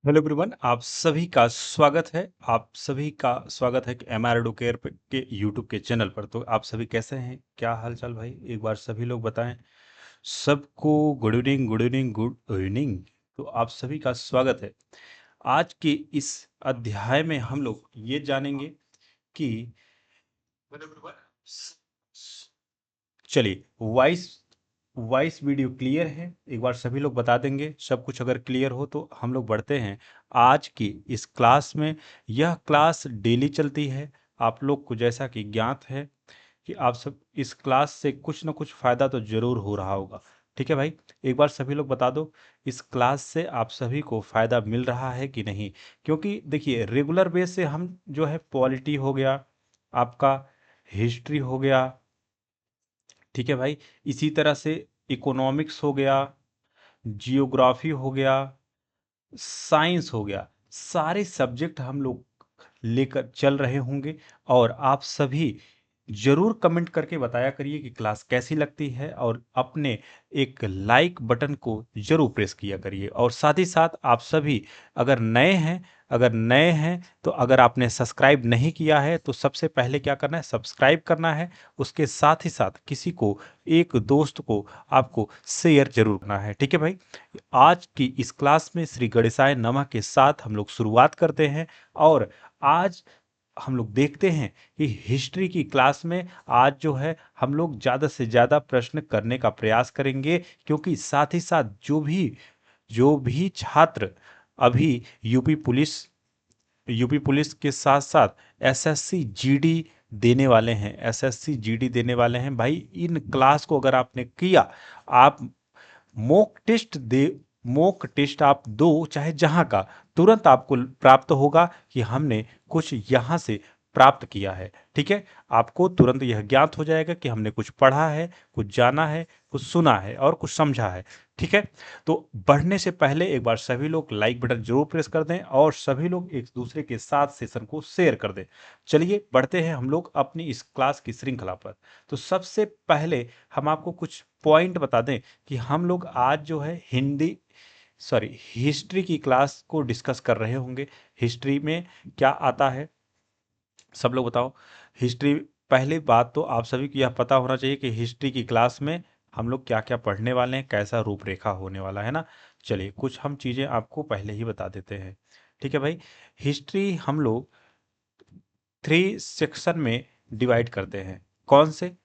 Hello everyone, आप सभी का स्वागत है कि एम आर एडुकेयर के यूट्यूब के चैनल पर। तो आप सभी कैसे हैं? क्या हाल चाल भाई? एक बार सभी लोग बताएं। सबको good evening, good evening, good evening. तो आप सभी का स्वागत है। आज के इस अध्याय में हम लोग ये जानेंगे कि चलिए, वॉइस वॉइस वीडियो क्लियर है? एक बार सभी लोग बता देंगे। सब कुछ अगर क्लियर हो तो हम लोग बढ़ते हैं आज की इस क्लास में। यह क्लास डेली चलती है। आप लोग को जैसा कि ज्ञात है कि आप सब इस क्लास से कुछ ना कुछ फ़ायदा तो ज़रूर हो रहा होगा। ठीक है भाई, एक बार सभी लोग बता दो, इस क्लास से आप सभी को फ़ायदा मिल रहा है कि नहीं? क्योंकि देखिए, रेगुलर बेस से हम जो है पॉलिटी हो गया, आपका हिस्ट्री हो गया, ठीक है भाई, इसी तरह से इकोनॉमिक्स हो गया, जियोग्राफी हो गया, साइंस हो गया, सारे सब्जेक्ट हम लोग लेकर चल रहे होंगे। और आप सभी जरूर कमेंट करके बताया करिए कि क्लास कैसी लगती है, और अपने एक लाइक बटन को जरूर प्रेस किया करिए। और साथ ही साथ आप सभी अगर नए हैं अगर नए हैं तो अगर आपने सब्सक्राइब नहीं किया है तो सबसे पहले क्या करना है, सब्सक्राइब करना है। उसके साथ ही साथ किसी को, एक दोस्त को आपको शेयर जरूर करना है। ठीक है भाई, आज की इस क्लास में श्री गणेशाय नमः के साथ हम लोग शुरुआत करते हैं। और आज हम लोग देखते हैं कि हिस्ट्री की क्लास में आज जो है हम लोग ज़्यादा से ज़्यादा प्रश्न करने का प्रयास करेंगे, क्योंकि साथ ही साथ जो भी छात्र अभी यूपी पुलिस के साथ साथ एसएससी जीडी देने वाले हैं भाई, इन क्लास को अगर आपने किया, आप मॉक टेस्ट दे मॉक टेस्ट आप दो चाहे जहां का, तुरंत आपको प्राप्त होगा कि हमने कुछ यहाँ से प्राप्त किया है। ठीक है, आपको तुरंत यह ज्ञात हो जाएगा कि हमने कुछ पढ़ा है, कुछ जाना है, कुछ सुना है और कुछ समझा है। ठीक है, तो बढ़ने से पहले एक बार सभी लोग लाइक बटन जरूर प्रेस कर दें, और सभी लोग एक दूसरे के साथ सेशन को शेयर कर दें। चलिए बढ़ते हैं हम लोग अपनी इस क्लास की श्रृंखला पर। तो सबसे पहले हम आपको कुछ पॉइंट बता दें कि हम लोग आज जो है हिस्ट्री की क्लास को डिस्कस कर रहे होंगे। हिस्ट्री में क्या आता है, सब लोग बताओ। हिस्ट्री, पहली बात तो आप सभी को यह पता होना चाहिए कि हिस्ट्री की क्लास में हम लोग क्या क्या पढ़ने वाले हैं, कैसा रूपरेखा होने वाला है ना। चलिए कुछ हम चीज़ें आपको पहले ही बता देते हैं। ठीक है भाई, हिस्ट्री हम लोग 3 सेक्शन में डिवाइड करते हैं। कौन से?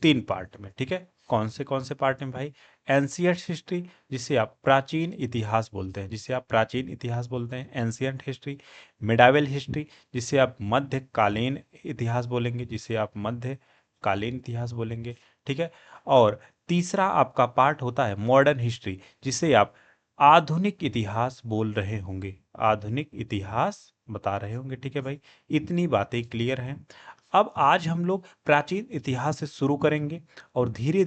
3 पार्ट में। ठीक है, कौन से पार्ट में भाई? एंशियंट हिस्ट्री, जिसे आप प्राचीन इतिहास बोलते हैं, एंशियंट हिस्ट्री। मिडाइवल हिस्ट्री, जिसे आप मध्यकालीन इतिहास बोलेंगे, ठीक है। और तीसरा आपका पार्ट होता है मॉडर्न हिस्ट्री, जिसे आप आधुनिक इतिहास बोल रहे होंगे, आधुनिक इतिहास बता रहे होंगे। ठीक है भाई, इतनी बातें क्लियर हैं। अब आज हम लोग प्राचीन इतिहास से शुरू करेंगे और धीरे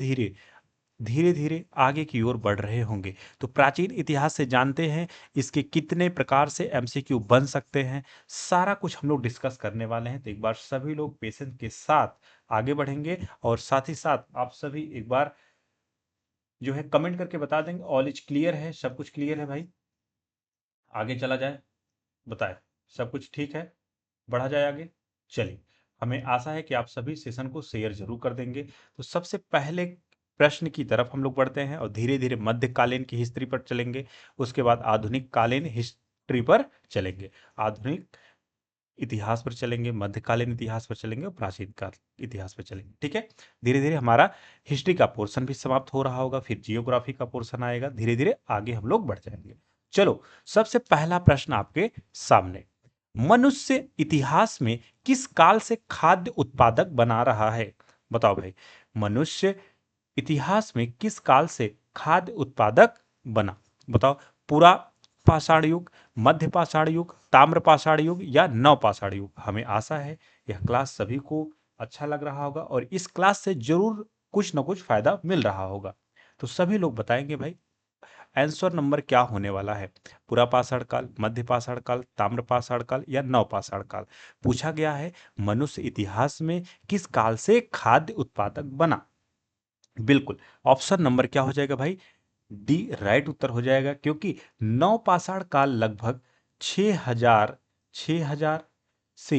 धीरे आगे की ओर बढ़ रहे होंगे। तो प्राचीन इतिहास से जानते हैं इसके कितने प्रकार से एमसीक्यू बन सकते हैं, सारा कुछ हम लोग डिस्कस करने वाले हैं। तो एक बार सभी लोग पेशेंस के साथ आगे बढ़ेंगे, और साथ ही साथ आप सभी एक बार जो है कमेंट करके बता देंगे ऑल इज क्लियर है, सब कुछ क्लियर है भाई। आगे चला जाए, बताए सब कुछ ठीक है, बढ़ा जाए आगे। चलिए, हमें आशा है कि आप सभी सेशन को शेयर जरूर कर देंगे। तो सबसे पहले प्रश्न की तरफ हम लोग बढ़ते हैं और धीरे धीरे मध्यकालीन की हिस्ट्री पर चलेंगे। उसके बाद आधुनिक कालीन हिस्ट्री पर चलेंगे, आधुनिक इतिहास पर चलेंगे, मध्यकालीन इतिहास पर चलेंगे और प्राचीन काल इतिहास पर चलेंगे। ठीक है, धीरे धीरे हमारा हिस्ट्री का पोर्शन भी समाप्त हो रहा होगा, फिर जियोग्राफी का पोर्शन आएगा, धीरे धीरे आगे हम लोग बढ़ जाएंगे। चलो, सबसे पहला प्रश्न आपके सामने, मनुष्य इतिहास में किस काल से खाद्य उत्पादक बना रहा है? बताओ भाई, मनुष्य इतिहास में किस काल से खाद्य उत्पादक बना? बताओ, पूरा पाषाण युग, मध्य पाषाण युग, ताम्र पाषाण युग या नव पाषाण युग? हमें आशा है यह क्लास सभी को अच्छा लग रहा होगा और इस क्लास से जरूर कुछ ना कुछ फायदा मिल रहा होगा। तो सभी लोग बताएंगे भाई आंसर नंबर क्या होने वाला है। पूरा पाषाण काल, मध्य पाषाण काल, ताम्र पाषाण काल या नव पाषाण काल? पूछा गया है मनुष्य इतिहास में किस काल से खाद्य उत्पादक बना। बिल्कुल, ऑप्शन नंबर क्या हो जाएगा भाई? डी राइट उत्तर हो जाएगा, क्योंकि नव पाषाण काल लगभग 6,000 से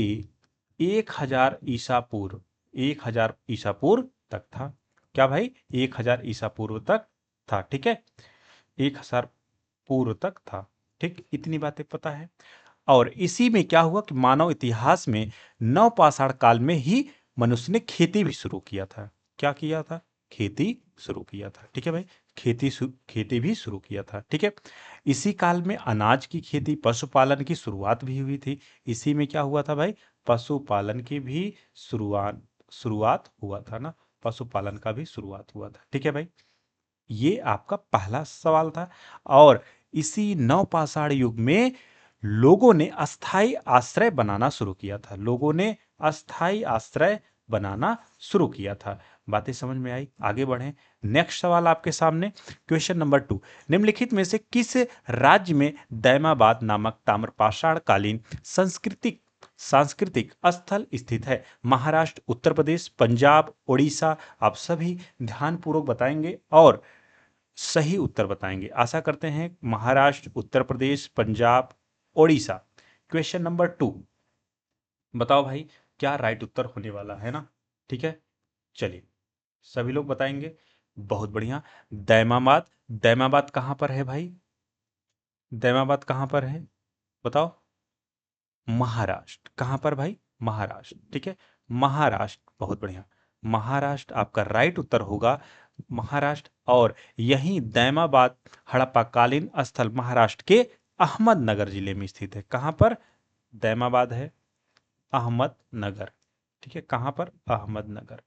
1,000 ईसा पूर्व, 1,000 ईसा पूर्व तक था। क्या भाई? 1,000 ईसा पूर्व तक था। ठीक है, 1,000 पूर्व तक था। ठीक, इतनी बातें पता है। और इसी में क्या हुआ कि मानव इतिहास में नवपाषाण काल में ही मनुष्य ने खेती भी शुरू किया था। क्या किया था? खेती शुरू किया था। ठीक है भाई, खेती भी शुरू किया था। ठीक है, इसी काल में अनाज की खेती, पशुपालन की शुरुआत भी हुई थी। इसी में क्या हुआ था भाई? पशुपालन की भी शुरुआत शुरुआत हुआ था ना, पशुपालन का भी शुरुआत हुआ था। ठीक है भाई, ये आपका पहला सवाल था। और इसी नवपाषाण युग में लोगों ने अस्थाई आश्रय बनाना शुरू किया था। लोगों ने अस्थाई आश्रय बनाना शुरू किया था। बातें समझ में आई? आगे बढ़ें। नेक्स्ट सवाल आपके सामने, क्वेश्चन नंबर 2। निम्नलिखित में से किस राज्य में दैमाबाद नामक ताम्रपाषाण कालीन सांस्कृतिक स्थल स्थित है? महाराष्ट्र, उत्तर प्रदेश, पंजाब, उड़ीसा? आप सभी ध्यानपूर्वक बताएंगे और सही उत्तर बताएंगे। आशा करते हैं महाराष्ट्र, उत्तर प्रदेश, पंजाब, ओडिशा। क्वेश्चन नंबर 2, बताओ भाई क्या राइट उत्तर होने वाला है ना। ठीक है, चलिए सभी लोग बताएंगे। बहुत बढ़िया। दैमाबाद, दैमाबाद कहां पर है भाई? दैमाबाद कहां पर है बताओ? महाराष्ट्र। कहां पर भाई? महाराष्ट्र। ठीक है, महाराष्ट्र, बहुत बढ़िया। महाराष्ट्र आपका राइट उत्तर होगा, महाराष्ट्र। और यही दैमाबाद हड़प्पाकालीन स्थल महाराष्ट्र के अहमदनगर जिले में स्थित है। कहां पर दैमाबाद है? अहमदनगर। ठीक है, कहां पर? अहमदनगर।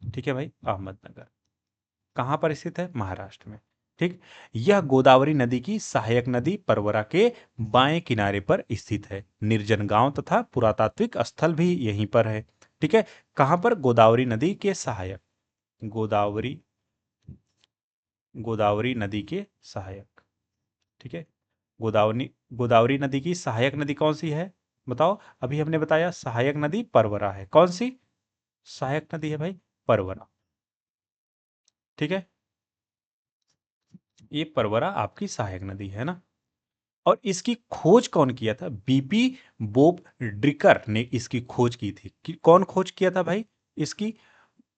ठीक है भाई, अहमदनगर कहां पर स्थित है? महाराष्ट्र में। ठीक, यह गोदावरी नदी की सहायक नदी परवरा के बाएं किनारे पर स्थित है। निर्जन गांव तथा पुरातात्विक स्थल भी यहीं पर है। ठीक है, कहां पर? गोदावरी नदी के सहायक, गोदावरी, गोदावरी नदी के सहायक। ठीक है, गोदावरी, गोदावरी नदी की सहायक नदी कौन सी है बताओ? अभी हमने बताया सहायक नदी परवरा है। कौन सी सहायक नदी है भाई? परवरा। ठीक है, ये परवरा आपकी सहायक नदी है ना। और इसकी खोज कौन किया था? बीपी बोब ड्रिकर ने इसकी खोज की थी। कौन खोज किया था भाई इसकी?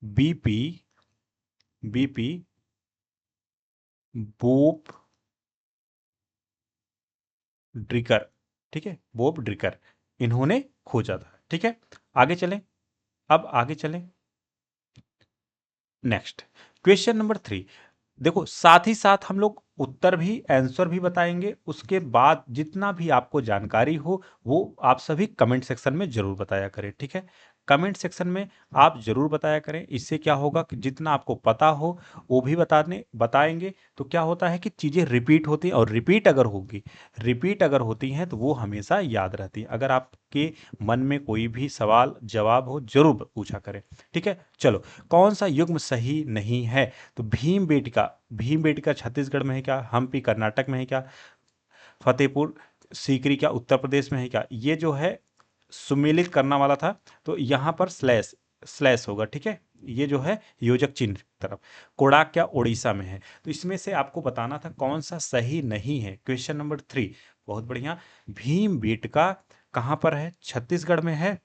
बीपी, बीपी बोब ड्रिकर। ठीक है, बोब ड्रिकर, इन्होंने खोजा था। ठीक है, आगे चलें। अब आगे चलें। Next, question number 3। देखो, साथ ही साथ हम लोग उत्तर भी, आंसर भी बताएंगे। उसके बाद जितना भी आपको जानकारी हो वो आप सभी कमेंट सेक्शन में जरूर बताया करें। ठीक है, कमेंट सेक्शन में आप जरूर बताया करें। इससे क्या होगा कि जितना आपको पता हो वो भी बताएंगे तो क्या होता है कि चीजें रिपीट होती हैं। और रिपीट अगर होगी, रिपीट अगर होती हैं तो वो हमेशा याद रहती है। अगर आपके मन में कोई भी सवाल जवाब हो जरूर पूछा करें। ठीक है, चलो, कौन सा युग्म सही नहीं है? तो भीमबेटका, भीमबेटका छत्तीसगढ़ में है क्या? हम्पी कर्नाटक में है क्या? फतेहपुर सीकरी क्या उत्तर प्रदेश में है क्या? ये जो है सुमेलित करना वाला था, तो यहां पर स्लैश, स्लैश होगा। ठीक है, ये जो है योजक चिन्ह की तरफ। कोडाक क्या उड़ीसा में है? तो इसमें से आपको बताना था कौन सा सही नहीं है। क्वेश्चन नंबर 3, बहुत बढ़िया। भीमबेटका कहां पर है? छत्तीसगढ़ में है?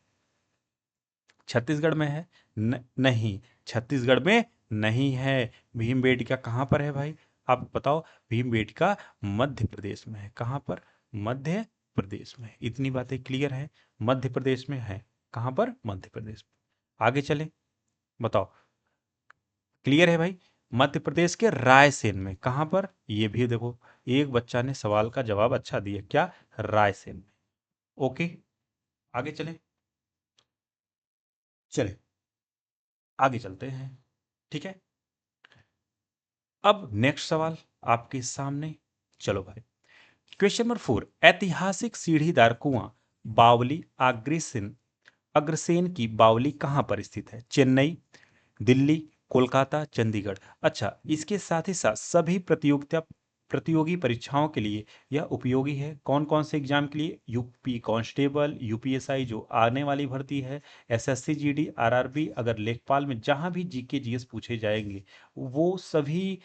छत्तीसगढ़ में है? नहीं, छत्तीसगढ़ में नहीं है। भीमबेटका कहाँ पर है भाई? आप बताओ। भीमबेटका मध्य प्रदेश में है। कहाँ पर? मध्य प्रदेश में। इतनी बातें क्लियर है, मध्य प्रदेश में है। कहाँ पर? मध्य प्रदेश में। आगे चले, बताओ। क्लियर है भाई? मध्य प्रदेश के रायसेन में। कहाँ पर? ये भी देखो, एक बच्चा ने सवाल का जवाब अच्छा दिया। क्या? रायसेन में। ओके, आगे चले, चले आगे चलते हैं। ठीक है, अब नेक्स्ट सवाल आपके सामने। चलो भाई, क्वेश्चन नंबर 4। ऐतिहासिक सीढ़ीदार कुआं बावली अग्रसेन की बावली कहां पर स्थित है? चेन्नई, दिल्ली, कोलकाता, चंडीगढ़? अच्छा, इसके साथ ही साथ सभी प्रतियोगी परीक्षाओं के लिए यह उपयोगी है। कौन कौन से एग्जाम के लिए? यूपी कांस्टेबल, यूपीएसआई जो आने वाली भर्ती है, एसएससी जीडी, आरआरबी, अगर लेखपाल में जहां भी जीके जीएस पूछे जाएंगे वो सभी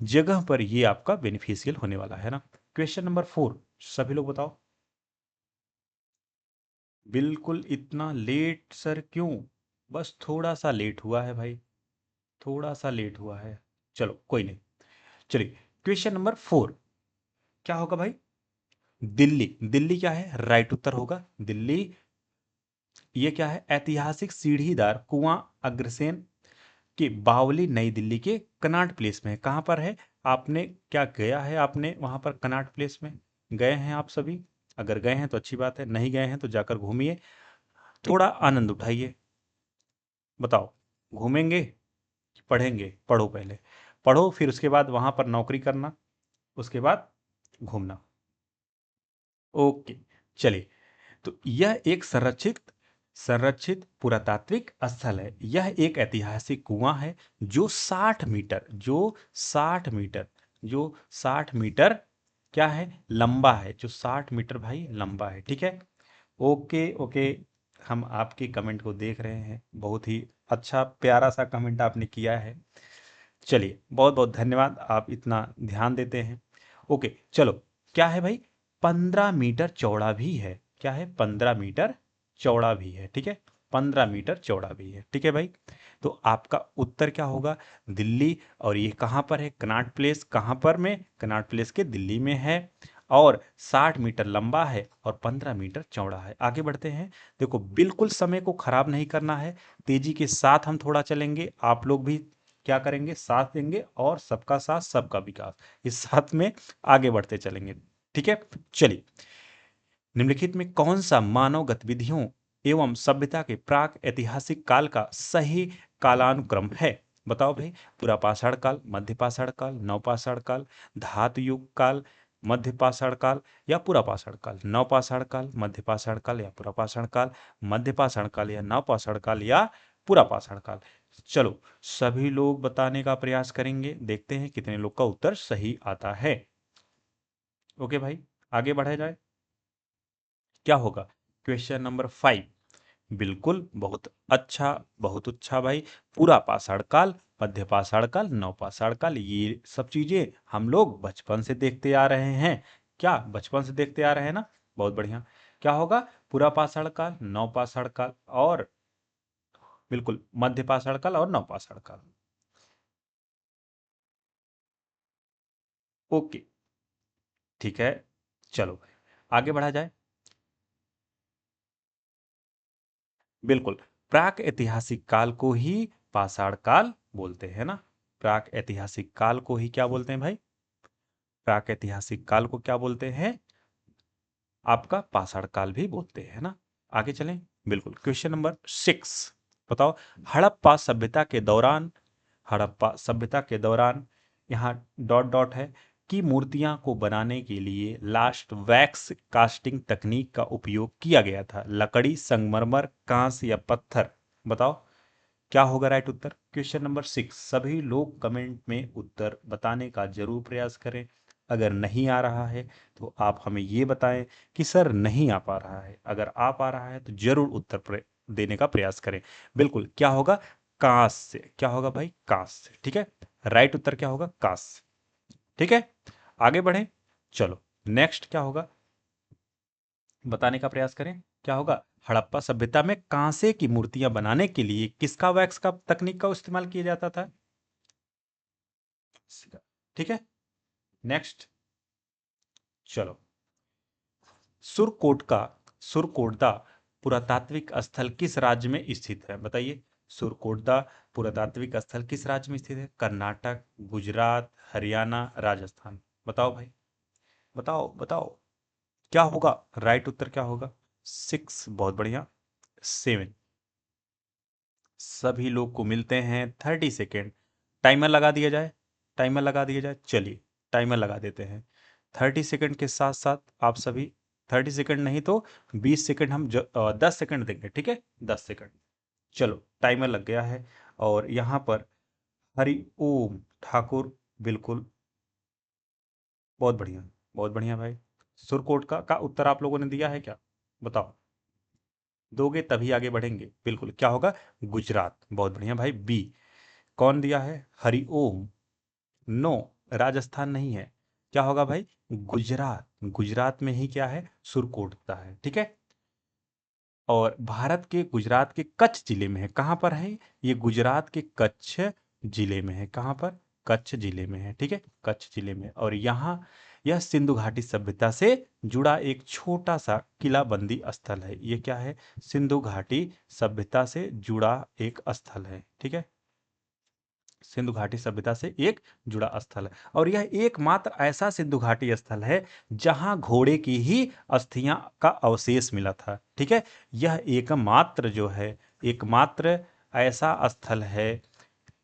जगह पर ये आपका बेनिफिशियल होने वाला है ना। क्वेश्चन नंबर 4, सभी लोग बताओ। बिल्कुल इतना लेट सर क्यों? बस थोड़ा सा लेट हुआ है भाई, थोड़ा सा लेट हुआ है। चलो कोई नहीं। चलिए क्वेश्चन नंबर 4 क्या होगा भाई? दिल्ली, दिल्ली क्या है? राइट उत्तर होगा दिल्ली। ये क्या है? ऐतिहासिक सीढ़ीदार कुआं अग्रसेन के बावली नई दिल्ली के कनॉट प्लेस में है। कहाँ पर है? आपने क्या गया है आपने वहां पर कनॉट प्लेस में? गए हैं आप सभी? अगर गए हैं तो अच्छी बात है, नहीं गए हैं तो जाकर घूमिए, थोड़ा आनंद उठाइए। बताओ, घूमेंगे कि पढ़ेंगे? पढ़ो पहले, पढ़ो, फिर उसके बाद वहां पर नौकरी करना, उसके बाद घूमना। ओके, चलिए। तो यह एक संरक्षित संरक्षित पुरातात्विक स्थल है। यह एक ऐतिहासिक कुआं है जो 60 मीटर, जो 60 मीटर क्या है? लंबा है, जो 60 मीटर भाई लंबा है। ठीक है, ओके ओके। हम आपके कमेंट को देख रहे हैं, बहुत ही अच्छा प्यारा सा कमेंट आपने किया है। चलिए, बहुत बहुत धन्यवाद, आप इतना ध्यान देते हैं। ओके चलो, क्या है भाई? 15 मीटर चौड़ा भी है। क्या है? 15 मीटर चौड़ा भी है। ठीक है, 15 मीटर चौड़ा भी है। ठीक है भाई, तो आपका उत्तर क्या होगा? दिल्ली। और ये कहाँ पर है? Connaught place. कहाँ पर में? कनॉट प्लेस के दिल्ली में है। और 60 मीटर लंबा है और 15 मीटर चौड़ा है। आगे बढ़ते हैं। देखो, बिल्कुल समय को खराब नहीं करना है, तेजी के साथ हम थोड़ा चलेंगे, आप लोग भी क्या करेंगे? साथ देंगे, और सबका साथ सबका विकास, इस साथ में आगे बढ़ते चलेंगे। ठीक है, चलिए। निम्नलिखित में कौन सा मानव गतिविधियों एवं सभ्यता के प्राक ऐतिहासिक काल का सही कालानुक्रम है? बताओ भाई। पुरापाषाण काल, मध्यपाषाण काल, नवपाषाण काल, धातु युग काल, मध्यपाषाण काल या पुरापाषाण काल? नवपाषाण काल, मध्यपाषाण काल या पुरापाषाण काल? मध्यपाषाण काल या नवपाषाण काल या पुरापाषाण काल? चलो, सभी लोग बताने का प्रयास करेंगे, देखते हैं कितने लोग का उत्तर सही आता है। ओके भाई, आगे बढ़ा जाए। क्या होगा? Question number 5। बिल्कुल, बहुत अच्छा, बहुत अच्छा भाई। पूरा पाषाण काल, मध्य पाषाण काल, नवपाषाण काल, ये सब चीजें हम लोग बचपन से देखते आ रहे हैं। क्या बचपन से देखते आ रहे हैं ना? बहुत बढ़िया। क्या होगा? पूरा पाषाण काल, नवपाषाण काल और बिल्कुल मध्य पाषाण काल और नवपाषाण काल। ओके, ठीक है, चलो आगे बढ़ा जाए। बिल्कुल, प्राक ऐतिहासिक काल को ही पाषाण काल बोलते हैं ना? प्राक ऐतिहासिक काल को ही क्या बोलते हैं भाई? प्राक ऐतिहासिक काल को क्या बोलते हैं? आपका पाषाण काल भी बोलते हैं ना? आगे चलें। बिल्कुल, क्वेश्चन नंबर 6 बताओ। हड़प्पा सभ्यता के दौरान, हड़प्पा सभ्यता के दौरान, यहाँ डॉट डॉट है, की मूर्तियां को बनाने के लिए लास्ट वैक्स कास्टिंग तकनीक का उपयोग किया गया था। लकड़ी, संगमरमर, कांस या पत्थर? बताओ क्या होगा राइट उत्तर? क्वेश्चन नंबर 6, सभी लोग कमेंट में उत्तर बताने का जरूर प्रयास करें। अगर नहीं आ रहा है तो आप हमें ये बताएं कि सर नहीं आ पा रहा है। अगर आ पा रहा है तो जरूर उत्तर देने का प्रयास करें। बिल्कुल, क्या होगा? कांस से। क्या होगा भाई? कांस से। ठीक है, राइट उत्तर क्या होगा? कांस से। ठीक है, आगे बढ़ें। चलो, नेक्स्ट क्या होगा बताने का प्रयास करें। क्या होगा? हड़प्पा सभ्यता में कांसे की मूर्तियां बनाने के लिए किसका वैक्स का तकनीक का इस्तेमाल किया जाता था? ठीक है, नेक्स्ट। चलो, सुरकोट का सुरकोटदा पुरातात्विक स्थल किस राज्य में स्थित है? बताइए, सुरकोटदा पुरातात्विक स्थल किस राज्य में स्थित है? कर्नाटक, गुजरात, हरियाणा, राजस्थान? बताओ भाई, बताओ बताओ, क्या होगा राइट उत्तर? क्या होगा? 6, बहुत बढ़िया। 7, सभी लोग को मिलते हैं 30 सेकेंड। टाइमर लगा दिया जाए, टाइमर लगा दिया जाए। चलिए, टाइमर लगा देते हैं। 30 सेकेंड के साथ साथ आप सभी, 30 सेकेंड नहीं तो 20 सेकेंड, हम 10 सेकेंड देंगे। ठीक है, 10 सेकेंड। चलो, टाइमर लग गया है। और यहाँ पर हरि ओम ठाकुर, बिल्कुल, बहुत बढ़िया, बहुत बढ़िया भाई। सुरकोट का उत्तर आप लोगों ने दिया है क्या? बताओ, दोगे तभी आगे बढ़ेंगे। बिल्कुल, क्या होगा? गुजरात। बहुत बढ़िया भाई, बी। कौन दिया है? हरि ओम। नो, राजस्थान नहीं है। क्या होगा भाई? गुजरात। गुजरात में ही क्या है? सुरकोटता है, ठीक है। और भारत के गुजरात के कच्छ जिले में है। कहाँ पर है? ये गुजरात के कच्छ जिले में है। कहाँ पर? कच्छ जिले में है, ठीक है, कच्छ जिले में। और यहाँ यह सिंधु घाटी सभ्यता से जुड़ा एक छोटा सा किलाबंदी स्थल है। ये क्या है? सिंधु घाटी सभ्यता से जुड़ा एक स्थल है, ठीक है, सिंधु घाटी सभ्यता से एक जुड़ा स्थल है। और यह एकमात्र ऐसा सिंधु घाटी स्थल है जहां घोड़े की ही अस्थियां का अवशेष मिला था, ठीक है। यह एकमात्र जो है, एकमात्र ऐसा स्थल है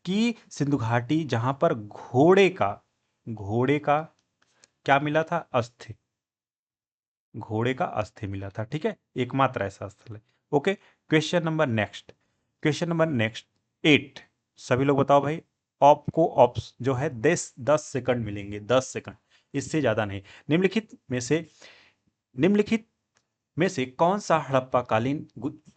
कि सिंधु घाटी जहां पर घोड़े का क्या मिला था? अस्थि। घोड़े का अस्थि मिला था, ठीक है, एकमात्र ऐसा स्थल है। Okay, question number next 8। सभी लोग बताओ भाई। आपको ऑप्स जो है 10 10 सेकंड मिलेंगे, 10 सेकंड, इससे ज्यादा नहीं। निम्नलिखित में से कौन सा हड़प्पाकालीन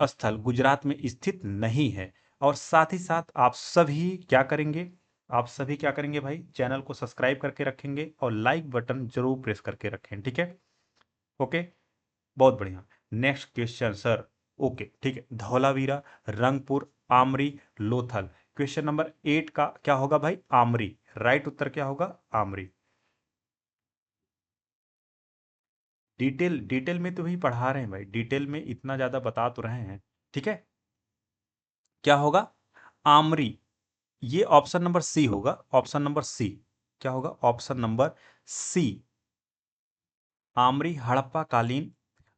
स्थल गुजरात में स्थित नहीं है? और साथ ही साथ आप सभी क्या करेंगे? आप सभी क्या करेंगे भाई? चैनल को सब्सक्राइब करके रखेंगे और लाइक बटन जरूर प्रेस करके रखें, ठीक है। ओके, बहुत बढ़िया। Next question sir. ओके, ठीक है। धौलावीरा, रंगपुर, आमरी, लोथल। क्वेश्चन नंबर 8 का क्या होगा भाई? आमरी। राइट उत्तर क्या होगा? आमरी। डिटेल डिटेल में तो भी पढ़ा रहे हैं भाई, डिटेल में इतना ज्यादा बता तो रहे हैं, ठीक है। क्या होगा? आमरी। ये ऑप्शन नंबर सी होगा, ऑप्शन नंबर सी। क्या होगा? Option number C, Amri Harappa कालीन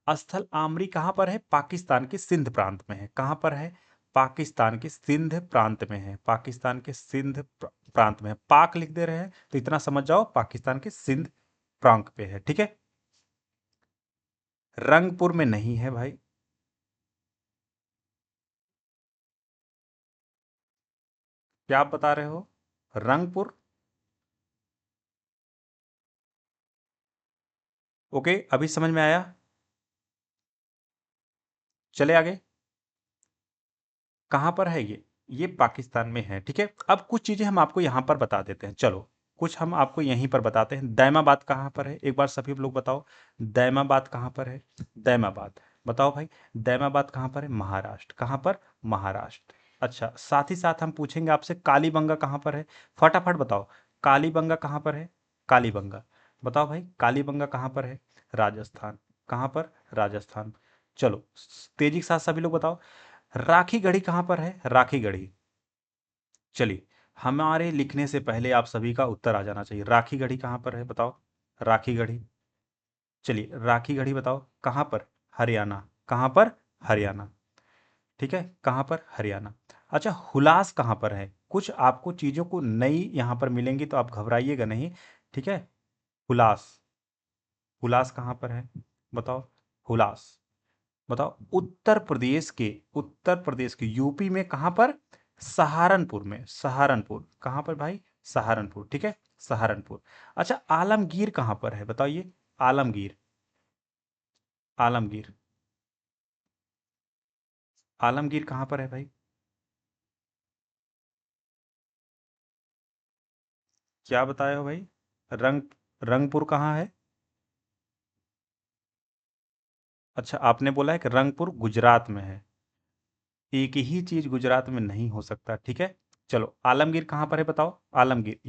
स्थल। आमरी कहां पर है? पाकिस्तान के सिंध प्रांत में है। कहां पर है? पाकिस्तान के सिंध प्रांत में है। पाकिस्तान के सिंध प्रांत में है। पाक लिख दे रहे हैं तो इतना समझ जाओ, पाकिस्तान के सिंध प्रांत पे है, ठीक है। रंगपुर में नहीं है भाई। क्या आप बता रहे हो? रंगपुर। ओके, अभी समझ में आया? चले आगे। कहां पर है ये पाकिस्तान में है, ठीक है। अब कुछ चीजें हम आपको यहां पर बता देते हैं, चलो कुछ हम आपको यहीं पर बताते हैं। दैमाबाद कहां पर है? एक बार सभी लोग बताओ, दैमाबाद कहां पर है? दैमाबाद, बताओ भाई। दैमाबाद कहां पर है? महाराष्ट्र। कहां पर? महाराष्ट्र। अच्छा, साथ ही साथ हम पूछेंगे आपसे कालीबंगा कहां पर है? फटाफट बताओ, कालीबंगा कहां पर है? कालीबंगा, बताओ भाई, कालीबंगा कहां पर है? राजस्थान। कहां पर? राजस्थान। चलो तेजी के साथ सभी लोग बताओ, राखी गढ़ी कहां पर है? राखी गढ़ी। चलिए, हमारे लिखने से पहले आप सभी का उत्तर आ जाना चाहिए। राखी गढ़ी कहां पर है? बताओ, राखी गढ़ी। चलिए, राखी गढ़ी बताओ कहां पर? हरियाणा। कहां पर? हरियाणा, ठीक है, कहां पर? हरियाणा। अच्छा, हुलास कहां पर है? कुछ आपको चीजों को नई यहां पर मिलेंगी तो आप घबराइएगा नहीं, ठीक है। हुलास, हुलास कहां पर है? बताओ, हुलास। बताओ, उत्तर प्रदेश के यूपी में कहां पर? सहारनपुर में। सहारनपुर कहां पर भाई? सहारनपुर, ठीक है, सहारनपुर। अच्छा, आलमगीर कहां पर है? बताइए, आलमगीर। आलमगीर, आलमगीर कहां पर है भाई? क्या बताए हो भाई? रंग रंगपुर कहां है? अच्छा, आपने बोला है कि रंगपुर गुजरात में है। एक ही चीज गुजरात में नहीं हो सकता, ठीक है। चलो, आलमगीर कहां पर है बताओ? आलमगीर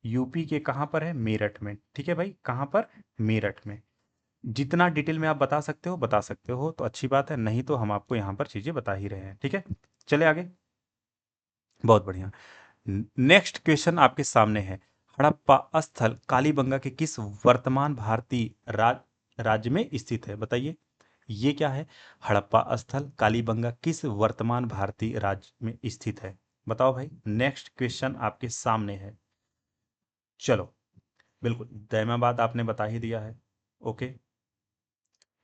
यूपी के कहां पर है? मेरठ में, ठीक है भाई, कहां पर? मेरठ में। जितना डिटेल में आप बता सकते हो बता सकते हो तो अच्छी बात है, नहीं तो हम आपको यहां पर चीजें बता ही रहे हैं, ठीक है। चले आगे। बहुत बढ़िया। नेक्स्ट क्वेश्चन आपके सामने है। हड़प्पा स्थल कालीबंगा के किस वर्तमान भारतीय राज्य में स्थित है? बताइए, ये क्या है? हड़प्पा स्थल कालीबंगा किस वर्तमान भारतीय राज्य में स्थित है? बताओ भाई, नेक्स्ट क्वेश्चन आपके सामने है। चलो, बिल्कुल, दैमाबाद आपने बता ही दिया है। ओके,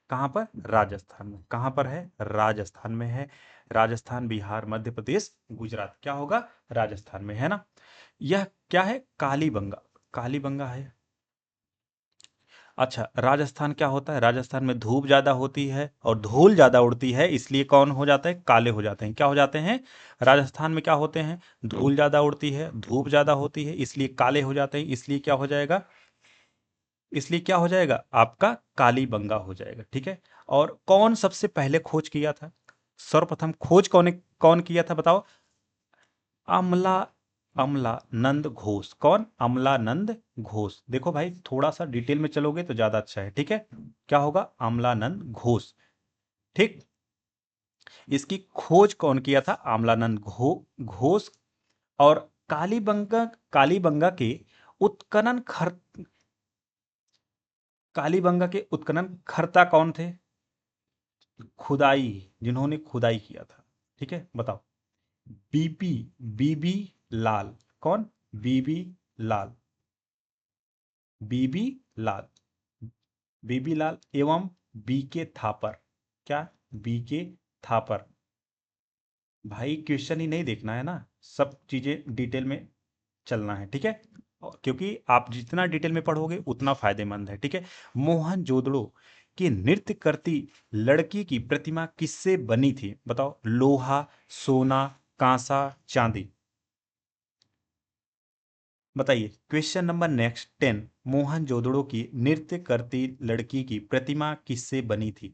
कहां पर? राजस्थान में। कहां पर है? राजस्थान में है। राजस्थान, बिहार, मध्य प्रदेश, गुजरात, क्या होगा? राजस्थान में है ना। यह क्या है? कालीबंगा। कालीबंगा है। अच्छा, राजस्थान क्या होता है? राजस्थान में धूप ज्यादा होती है और धूल ज्यादा उड़ती है, इसलिए कौन हो जाता है? काले हो जाते हैं। क्या हो जाते हैं? राजस्थान में क्या होते हैं? धूल ज्यादा उड़ती है, धूप ज्यादा होती है, इसलिए काले हो जाते हैं। इसलिए क्या हो जाएगा? इसलिए क्या हो जाएगा? आपका कालीबंगा हो जाएगा। ठीक है। और कौन सबसे पहले खोज किया था? सर्वप्रथम खोज कौन किया था बताओ? अमला अमलानंद घोष। कौन? अमलानंद घोष। देखो भाई, थोड़ा सा डिटेल में चलोगे तो ज्यादा अच्छा है। ठीक है। क्या होगा? अमलानंद घोष। ठीक। इसकी खोज कौन किया था? अमलानंद घोष। और कालीबंगा के उत्खनन खर कालीबंगा के उत्खनन खर्ता कौन थे? खुदाई, जिन्होंने खुदाई किया था। ठीक है, बताओ। बीबी बीबी लाल। कौन? बीबी लाल। बीबी लाल। बीबी लाल एवं बीके थापर। क्या? बीके थापर। भाई क्वेश्चन ही नहीं देखना है ना, सब चीजें डिटेल में चलना है। ठीक है। क्योंकि आप जितना डिटेल में पढ़ोगे उतना फायदेमंद है। ठीक है। मोहनजोदड़ो की नृत्य करती लड़की की प्रतिमा किससे बनी थी? बताओ। लोहा, सोना, कांसा, चांदी। बताइए। Question number next 10। मोहनजोदड़ो की नृत्य करती लड़की की प्रतिमा किससे बनी थी?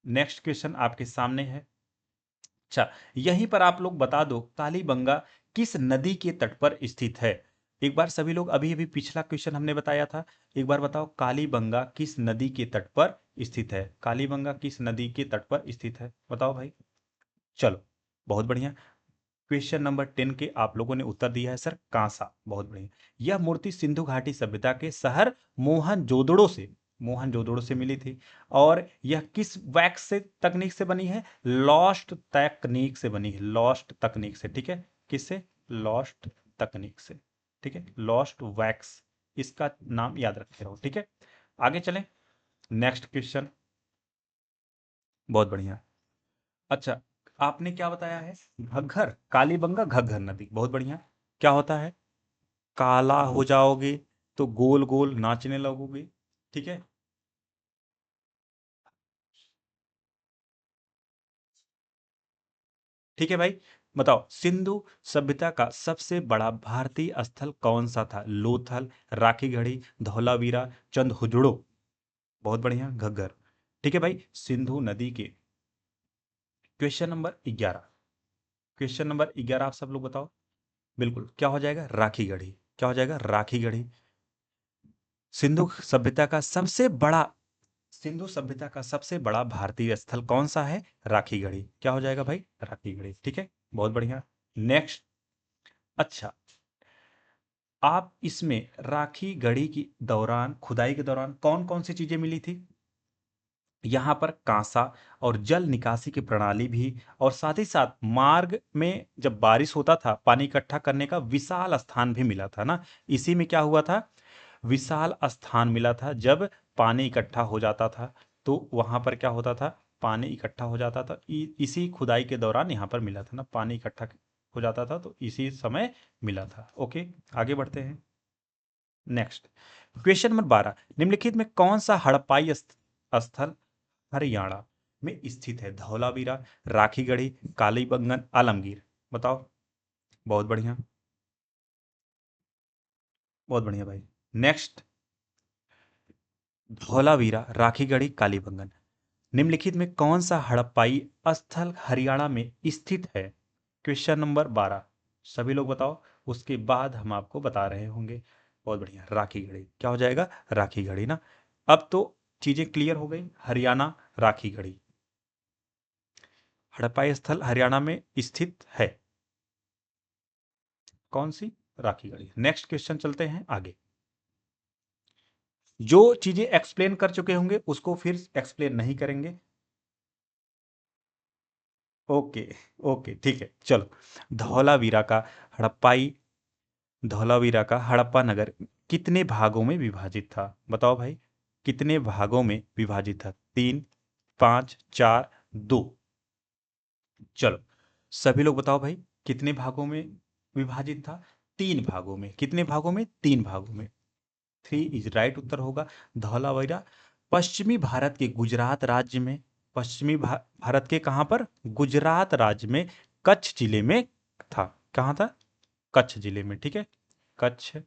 नेक्स्ट क्वेश्चन आपके सामने है। अच्छा, यहीं पर आप लोग बता दो, कालीबंगा किस नदी के तट पर स्थित है? एक बार सभी लोग, अभी अभी पिछला क्वेश्चन हमने बताया था, एक बार बताओ, कालीबंगा किस नदी के तट पर स्थित है? कालीबंगा किस नदी के तट पर स्थित है? बताओ भाई। चलो, बहुत बढ़िया। क्वेश्चन नंबर 10 के आप लोगों ने उत्तर दिया है सर, कांसा। बहुत बढ़िया। यह मूर्ति सिंधु घाटी सभ्यता के शहर मोहनजोदड़ो से मिली थी। और यह किस वैक्स से तकनीक से बनी है? लॉस्ट तकनीक से बनी है। लॉस्ट तकनीक से। ठीक है। किससे? लॉस्ट तकनीक से। ठीक है। लॉस्ट वैक्स, इसका नाम याद रखे रहो। ठीक है। आगे चलें। Next question. बहुत बढ़िया। अच्छा, आपने क्या बताया है? घग्घर, कालीबंगा घग्घर नदी। बहुत बढ़िया। क्या होता है? काला हो जाओगे तो गोल गोल नाचने लगोगे। ठीक है। ठीक है भाई। बताओ, सिंधु सभ्यता का सबसे बड़ा भारतीय स्थल कौन सा था? लोथल, राखीगढ़ी, धौलावीरा, चंदहुजड़ो। बहुत बढ़िया, घग्घर। ठीक है भाई। सिंधु नदी के क्वेश्चन नंबर 11। क्वेश्चन नंबर 11 आप सब लोग बताओ। बिल्कुल, क्या हो जाएगा? राखीगढ़ी। क्या हो जाएगा? राखीगढ़ी। सिंधु सभ्यता का सबसे बड़ा सिंधु सभ्यता का सबसे बड़ा भारतीय स्थल कौन सा है? राखीगढ़ी। क्या हो जाएगा भाई? राखीगढ़ी। ठीक है। बहुत बढ़िया। नेक्स्ट। अच्छा, आप इसमें राखीगढ़ी की दौरान, खुदाई के दौरान कौन कौन सी चीजें मिली थी? यहां पर कांसा और जल निकासी की प्रणाली भी, और साथ ही साथ मार्ग में जब बारिश होता था, पानी इकट्ठा करने का विशाल स्थान भी मिला था ना। इसी में क्या हुआ था? विशाल स्थान मिला था। जब पानी इकट्ठा हो जाता था तो वहां पर क्या होता था? पानी इकट्ठा हो जाता था। इसी खुदाई के दौरान यहाँ पर मिला था ना, पानी इकट्ठा हो जाता था तो इसी समय मिला था। ओके, आगे बढ़ते हैं। नेक्स्ट। Question number 12। निम्नलिखित में कौन सा हड़प्पाई स्थल हरियाणा में स्थित है? धौलावीरा, राखीगढ़ी, कालीबंगन, आलमगीर। बताओ। बहुत बढ़िया। बहुत बढ़िया भाई। नेक्स्ट। धौलावीरा, राखीगढ़ी, कालीबंगन। निम्नलिखित में कौन सा हड़प्पाई स्थल हरियाणा में स्थित है? Question number 12। सभी लोग बताओ, उसके बाद हम आपको बता रहे होंगे। बहुत बढ़िया, राखीगढ़ी। क्या हो जाएगा? राखीगढ़ी ना। अब तो चीजें क्लियर हो गई। हरियाणा, राखीगढ़ी। हड़प्पाई स्थल हरियाणा में स्थित है। कौन सी? राखीगढ़ी। नेक्स्ट क्वेश्चन चलते हैं आगे। जो चीजें एक्सप्लेन कर चुके होंगे उसको फिर एक्सप्लेन नहीं करेंगे। ओके। ओके, ठीक है, चलो। धौलावीरा का हड़प्पाई धौलावीरा का हड़प्पा नगर कितने भागों में विभाजित था? बताओ भाई। कितने भागों में विभाजित था? 3, 5, 4, 2। चलो, सभी लोग बताओ भाई, कितने भागों में विभाजित था? 3 भागों में। कितने भागों में? 3 भागों में। 3 इज राइट उत्तर होगा धौलावीरा। पश्चिमी भारत के गुजरात राज्य में, भारत के कहां पर, गुजरात राज्य में कच्छ जिले में था। कहां था, कच्छ जिले में, ठीक है, कच्छ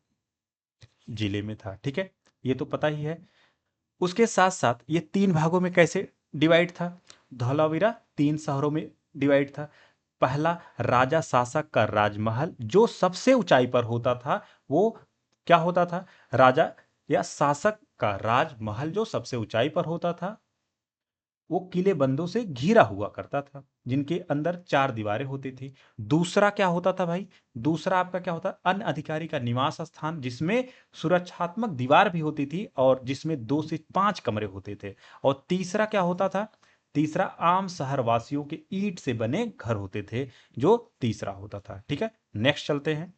जिले में था, ठीक है, ये तो पता ही है। उसके साथ साथ ये 3 भागों में कैसे डिवाइड था, धौलावीरा 3 शहरों में डिवाइड था। पहला, राजा शासक का राजमहल जो सबसे ऊंचाई पर होता था, वो क्या होता था, राजा या शासक का राजमहल जो सबसे ऊंचाई पर होता था, वो किले बंदों से घिरा हुआ करता था, जिनके अंदर 4 दीवारें होती थी। दूसरा क्या होता था भाई, दूसरा आपका क्या होता, अन्य अधिकारी का निवास स्थान, जिसमें सुरक्षात्मक दीवार भी होती थी और जिसमें 2 से 5 कमरे होते थे। और तीसरा क्या होता था, तीसरा आम शहर वासियों के ईंट से बने घर होते थे, जो तीसरा होता था, ठीक है। नेक्स्ट चलते हैं,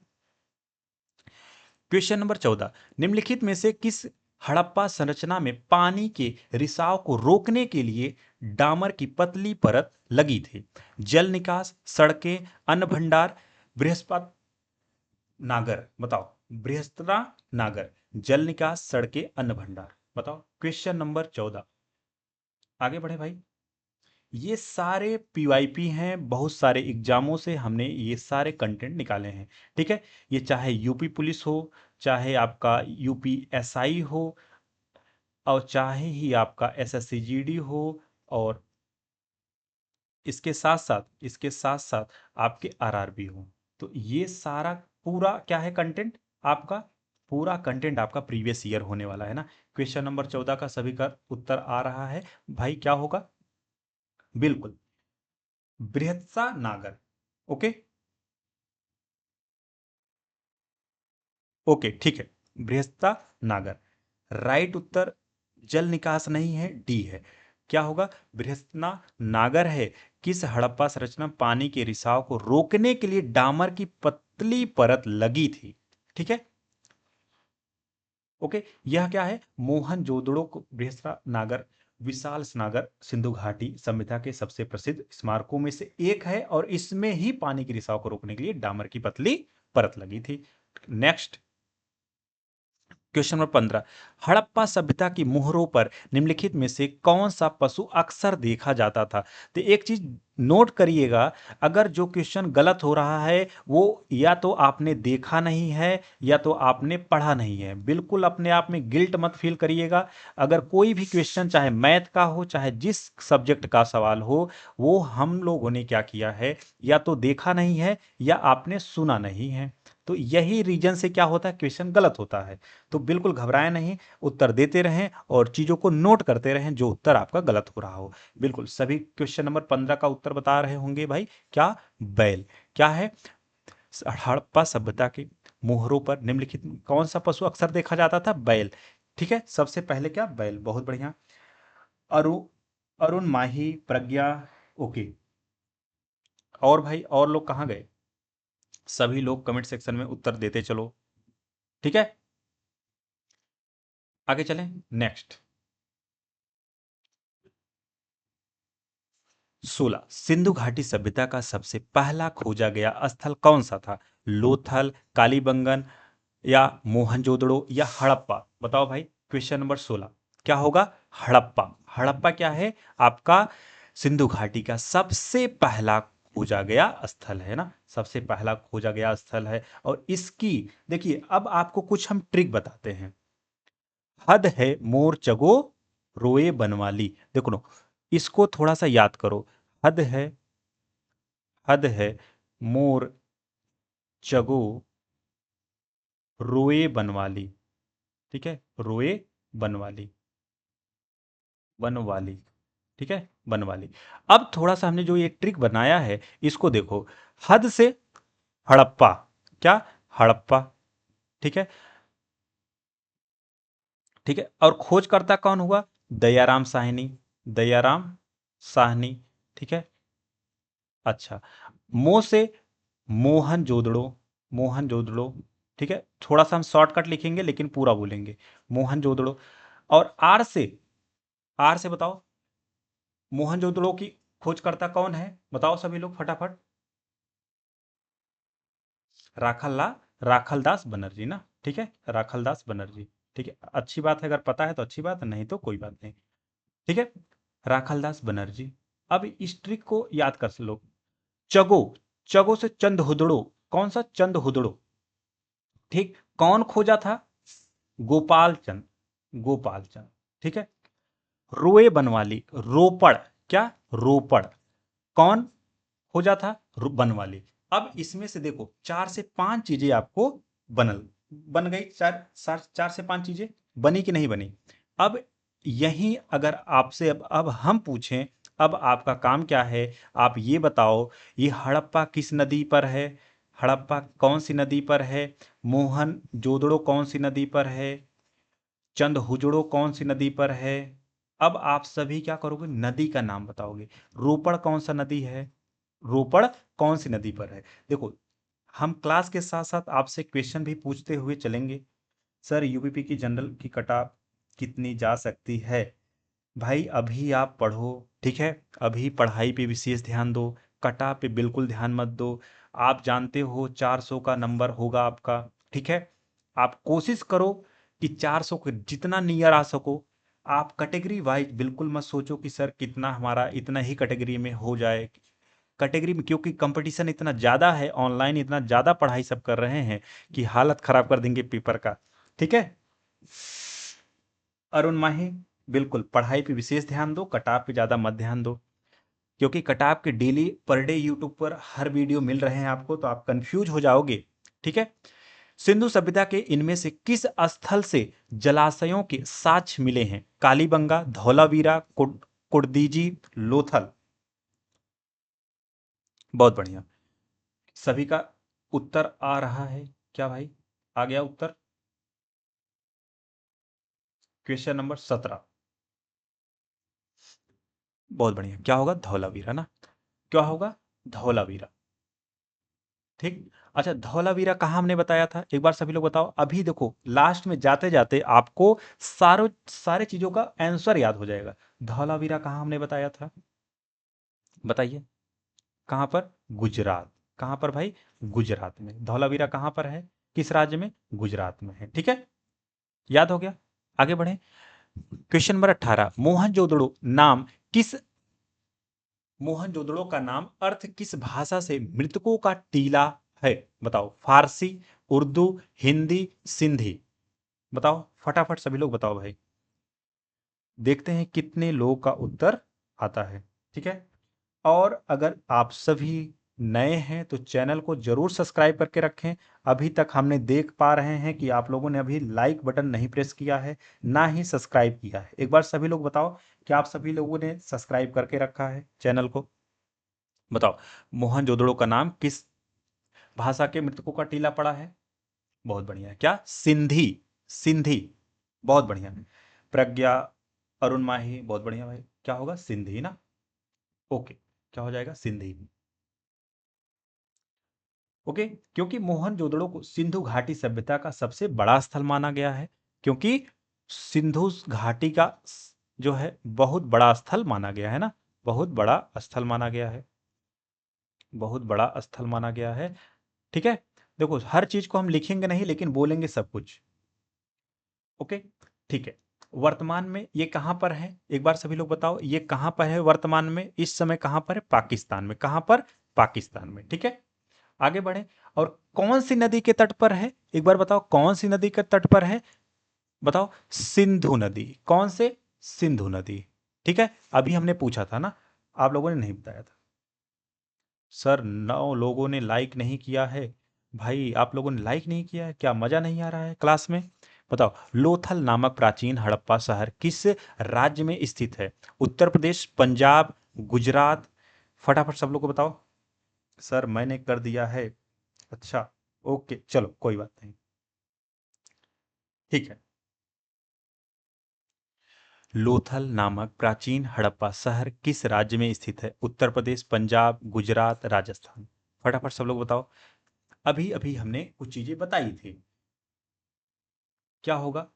क्वेश्चन नंबर 14, निम्नलिखित में से किस हड़प्पा संरचना में पानी के रिसाव को रोकने के लिए डामर की पतली परत लगी थी, जल निकास, सड़कें, अन्न भंडार, बृहस्पत नागर, बताओ, बृहस्पति नागर, जल निकास, सड़कें, अन्न भंडार, बताओ। क्वेश्चन नंबर 14, आगे बढ़े भाई। ये सारे पीवाईपी हैं, बहुत सारे एग्जामों से हमने ये सारे कंटेंट निकाले हैं, ठीक है। ये चाहे यूपी पुलिस हो, चाहे आपका यूपी एसआई हो, और चाहे ही आपका एसएससी जीडी हो, और इसके साथ साथ आपके आरआरबी हो। तो ये सारा पूरा क्या है कंटेंट आपका, पूरा कंटेंट आपका प्रीवियस ईयर होने वाला है ना। क्वेश्चन नंबर 14 का सभी का उत्तर आ रहा है भाई, क्या होगा, बिल्कुल बृहत्सा नागर। ओके, ओके, ठीक है, बृहस्पति नागर। राइट उत्तर जल निकास नहीं है, डी है। क्या होगा, बृहस्पति नागर है। किस हड़प्पा संरचना में पानी के रिसाव को रोकने के लिए डामर की पतली परत लगी थी, ठीक है। ओके, यह क्या है, मोहनजोदड़ो को बृहस्पति नागर, विशाल स्नागर सिंधु घाटी सभ्यता के सबसे प्रसिद्ध स्मारकों में से एक है, और इसमें ही पानी के रिसाव को रोकने के लिए डामर की पतली परत लगी थी। नेक्स्ट, क्वेश्चन नंबर 15, हड़प्पा सभ्यता की मोहरों पर निम्नलिखित में से कौन सा पशु अक्सर देखा जाता था। तो एक चीज नोट करिएगा, अगर जो क्वेश्चन गलत हो रहा है वो या तो आपने देखा नहीं है या तो आपने पढ़ा नहीं है, बिल्कुल अपने आप में गिल्ट मत फील करिएगा। अगर कोई भी क्वेश्चन चाहे मैथ का हो चाहे जिस सब्जेक्ट का सवाल हो, वो हम लोगों ने क्या किया है, या तो देखा नहीं है या आपने सुना नहीं है, तो यही रीजन से क्या होता है, क्वेश्चन गलत होता है। तो बिल्कुल घबराएं नहीं, उत्तर देते रहें और चीजों को नोट करते रहें जो उत्तर आपका गलत हो रहा हो। बिल्कुल सभी क्वेश्चन नंबर 15 का उत्तर बता रहे होंगे भाई, क्या, बैल। क्या है, हड़प्पा सभ्यता के मोहरों पर निम्नलिखित कौन सा पशु अक्सर देखा जाता था, बैल, ठीक है। सबसे पहले क्या, बैल, बहुत बढ़िया। अरुण, अरुण माही, प्रज्ञा, ओके। और भाई और लोग कहाँ गए, सभी लोग कमेंट सेक्शन में उत्तर देते चलो, ठीक है। आगे चलें, नेक्स्ट, 16, सिंधु घाटी सभ्यता का सबसे पहला खोजा गया स्थल कौन सा था, लोथल, कालीबंगन, या मोहनजोदड़ो, या हड़प्पा, बताओ भाई। क्वेश्चन नंबर 16 क्या होगा, हड़प्पा। हड़प्पा क्या है आपका, सिंधु घाटी का सबसे पहला खोजा गया स्थल है ना, सबसे पहला खोजा गया स्थल है। और इसकी देखिए, अब आपको कुछ हम ट्रिक बताते हैं। हद है मोर चगो रोए बनवाली, देखो नो, इसको थोड़ा सा याद करो। हद है, हद है मोर चगो रोए बनवाली, ठीक है, रोए बनवाली, बनवाली, ठीक है, बनवाली। अब थोड़ा सा हमने जो ये ट्रिक बनाया है इसको देखो, हद से हड़प्पा, क्या, हड़प्पा, ठीक है, ठीक है। और खोजकर्ता कौन हुआ, दयाराम साहनी, दयाराम साहनी, ठीक है। अच्छा, मो से मोहनजोदड़ो, मोहनजोदड़ो, ठीक है, थोड़ा सा हम शॉर्टकट लिखेंगे लेकिन पूरा बोलेंगे, मोहनजोदड़ो। और आर से बताओ, मोहनजोदड़ो की खोजकर्ता कौन है, बताओ सभी लोग फटाफट, राखलदास बनर्जी ना, ठीक है, राखलदास बनर्जी। ठीक है, अच्छी बात है, अगर पता है तो अच्छी बात है, नहीं तो कोई बात नहीं। ठीक है, राखालदास बनर्जी। अब इस ट्रिक को याद कर लो। चगो, चगो से चंद हुदड़ो, कौन सा चंद हुदड़ो, ठीक, कौन खोजा था, गोपाल चंद, गोपाल चंद। ठीक है, रोए बनवाली, रोपड़, क्या, रोपड़, कौन खोजा था, बनवाली। अब इसमें से देखो 4 से 5 चीजें आपको बन गई, चार से 5 चीजें बनी कि नहीं बनी। अब यही अगर आपसे अब हम पूछें, अब आपका काम क्या है, आप ये बताओ, ये हड़प्पा किस नदी पर है, हड़प्पा कौन सी नदी पर है, मोहन जोदड़ो कौन सी नदी पर है, चंद हुजड़ो कौन सी नदी पर है। अब आप सभी क्या करोगे, नदी का नाम बताओगे। रोपड़ कौन सा नदी है, रोपड़ कौन सी नदी पर है। देखो, हम क्लास के साथ साथ आपसे क्वेश्चन भी पूछते हुए चलेंगे। सर यूपीपी की जनरल की कटाप कितनी जा सकती है, भाई अभी आप पढ़ो, ठीक है, अभी पढ़ाई पे विशेष ध्यान दो, कटा पे बिल्कुल ध्यान मत दो। आप जानते हो 400 का नंबर होगा आपका, ठीक है, आप कोशिश करो कि 400 के जितना नियर आ सको। आप कैटेगरी वाइज बिल्कुल मत सोचो कि सर कितना हमारा इतना ही कैटेगरी में हो जाए, कैटेगरी में, क्योंकि कंपटीशन इतना ज़्यादा है, ऑनलाइन इतना ज़्यादा पढ़ाई सब कर रहे हैं कि हालत खराब कर देंगे पेपर का। ठीक है, अरुण माही, बिल्कुल पढ़ाई पे विशेष ध्यान दो, कटाप पे ज़्यादा मत ध्यान दो, क्योंकि कटाप के डेली पर डे यूट्यूब पर हर वीडियो मिल रहे हैं आपको, तो आप कंफ्यूज हो जाओगे। ठीक है, सिंधु सभ्यता के इनमें से किस स्थल से जलाशयों के साक्ष्य मिले हैं, कालीबंगा, धौलावीरा, कुर्दीजी, लोथल। बहुत बढ़िया, सभी का उत्तर आ रहा है क्या भाई, आ गया उत्तर। क्वेश्चन नंबर 17, बहुत बढ़िया, क्या होगा, धौलावीरा ना, क्या होगा, धौलावीरा। ठीक, अच्छा धौलावीरा कहाँ हमने बताया था, एक बार सभी लोग बताओ। अभी देखो लास्ट में जाते जाते आपको सारे चीजों का आंसर याद हो जाएगा। धौलावीरा कहाँ हमने बताया था, बताइए, कहाँ पर, गुजरात, कहाँ पर भाई, गुजरात में। धौलावीरा कहाँ पर है, किस राज्य में, गुजरात में है। ठीक है, याद हो गया, आगे बढ़े। क्वेश्चन नंबर 18, मोहनजोदड़ो नाम किस, मोहनजोदड़ो का नाम अर्थ किस भाषा से मृतकों का टीला है, बताओ, फारसी, उर्दू, हिंदी, सिंधी, बताओ फटाफट सभी लोग बताओ भाई, देखते हैं कितने लोगों का उत्तर आता है। ठीक है, और अगर आप सभी नए हैं तो चैनल को जरूर सब्सक्राइब करके रखें। अभी तक हमने देख पा रहे हैं कि आप लोगों ने अभी लाइक बटन नहीं प्रेस किया है, ना ही सब्सक्राइब किया है। एक बार सभी लोग बताओ कि आप सभी लोगों ने सब्सक्राइब करके रखा है चैनल को, बताओ। मोहनजोदड़ो का नाम किस भाषा के मृतकों का टीला पड़ा है, बहुत बढ़िया, क्या, सिंधी, सिंधी, बहुत बढ़िया। प्रज्ञा, अरुण माही, बहुत बढ़िया भाई, क्या होगा, सिंधी ना, ओके, क्या हो जाएगा, सिंधी। ओके, क्योंकि मोहनजोदड़ो को सिंधु घाटी सभ्यता का सबसे बड़ा स्थल माना गया है, क्योंकि सिंधु घाटी का जो है बहुत बड़ा स्थल माना गया है ना, बहुत बड़ा स्थल माना गया है, बहुत बड़ा स्थल माना गया है। ठीक है, देखो हर चीज को हम लिखेंगे नहीं लेकिन बोलेंगे सब कुछ। ओके, ठीक है, वर्तमान में ये कहां पर है, एक बार सभी लोग बताओ, ये कहां पर है वर्तमान में, इस समय कहां पर है, पाकिस्तान में, कहां पर, पाकिस्तान में। ठीक है, आगे बढ़े, और कौन सी नदी के तट पर है, एक बार बताओ, कौन सी नदी के तट पर है, बताओ, सिंधु नदी, कौन से, सिंधु नदी। ठीक है, अभी हमने पूछा था ना, आप लोगों ने नहीं बताया था। सर 9 लोगों ने लाइक नहीं किया है, भाई आप लोगों ने लाइक नहीं किया है, क्या मजा नहीं आ रहा है क्लास में, बताओ। लोथल नामक प्राचीन हड़प्पा शहर किस राज्य में स्थित है, उत्तर प्रदेश, पंजाब, गुजरात, फटाफट सब लोग को बताओ। सर मैंने कर दिया है, अच्छा, ओके चलो कोई बात नहीं, ठीक है। लोथल नामक प्राचीन हड़प्पा शहर किस राज्य में स्थित है, उत्तर प्रदेश, पंजाब, गुजरात, राजस्थान, फटाफट सब लोग बताओ। अभी अभी हमने कुछ चीजें बताई थी, क्या होगा,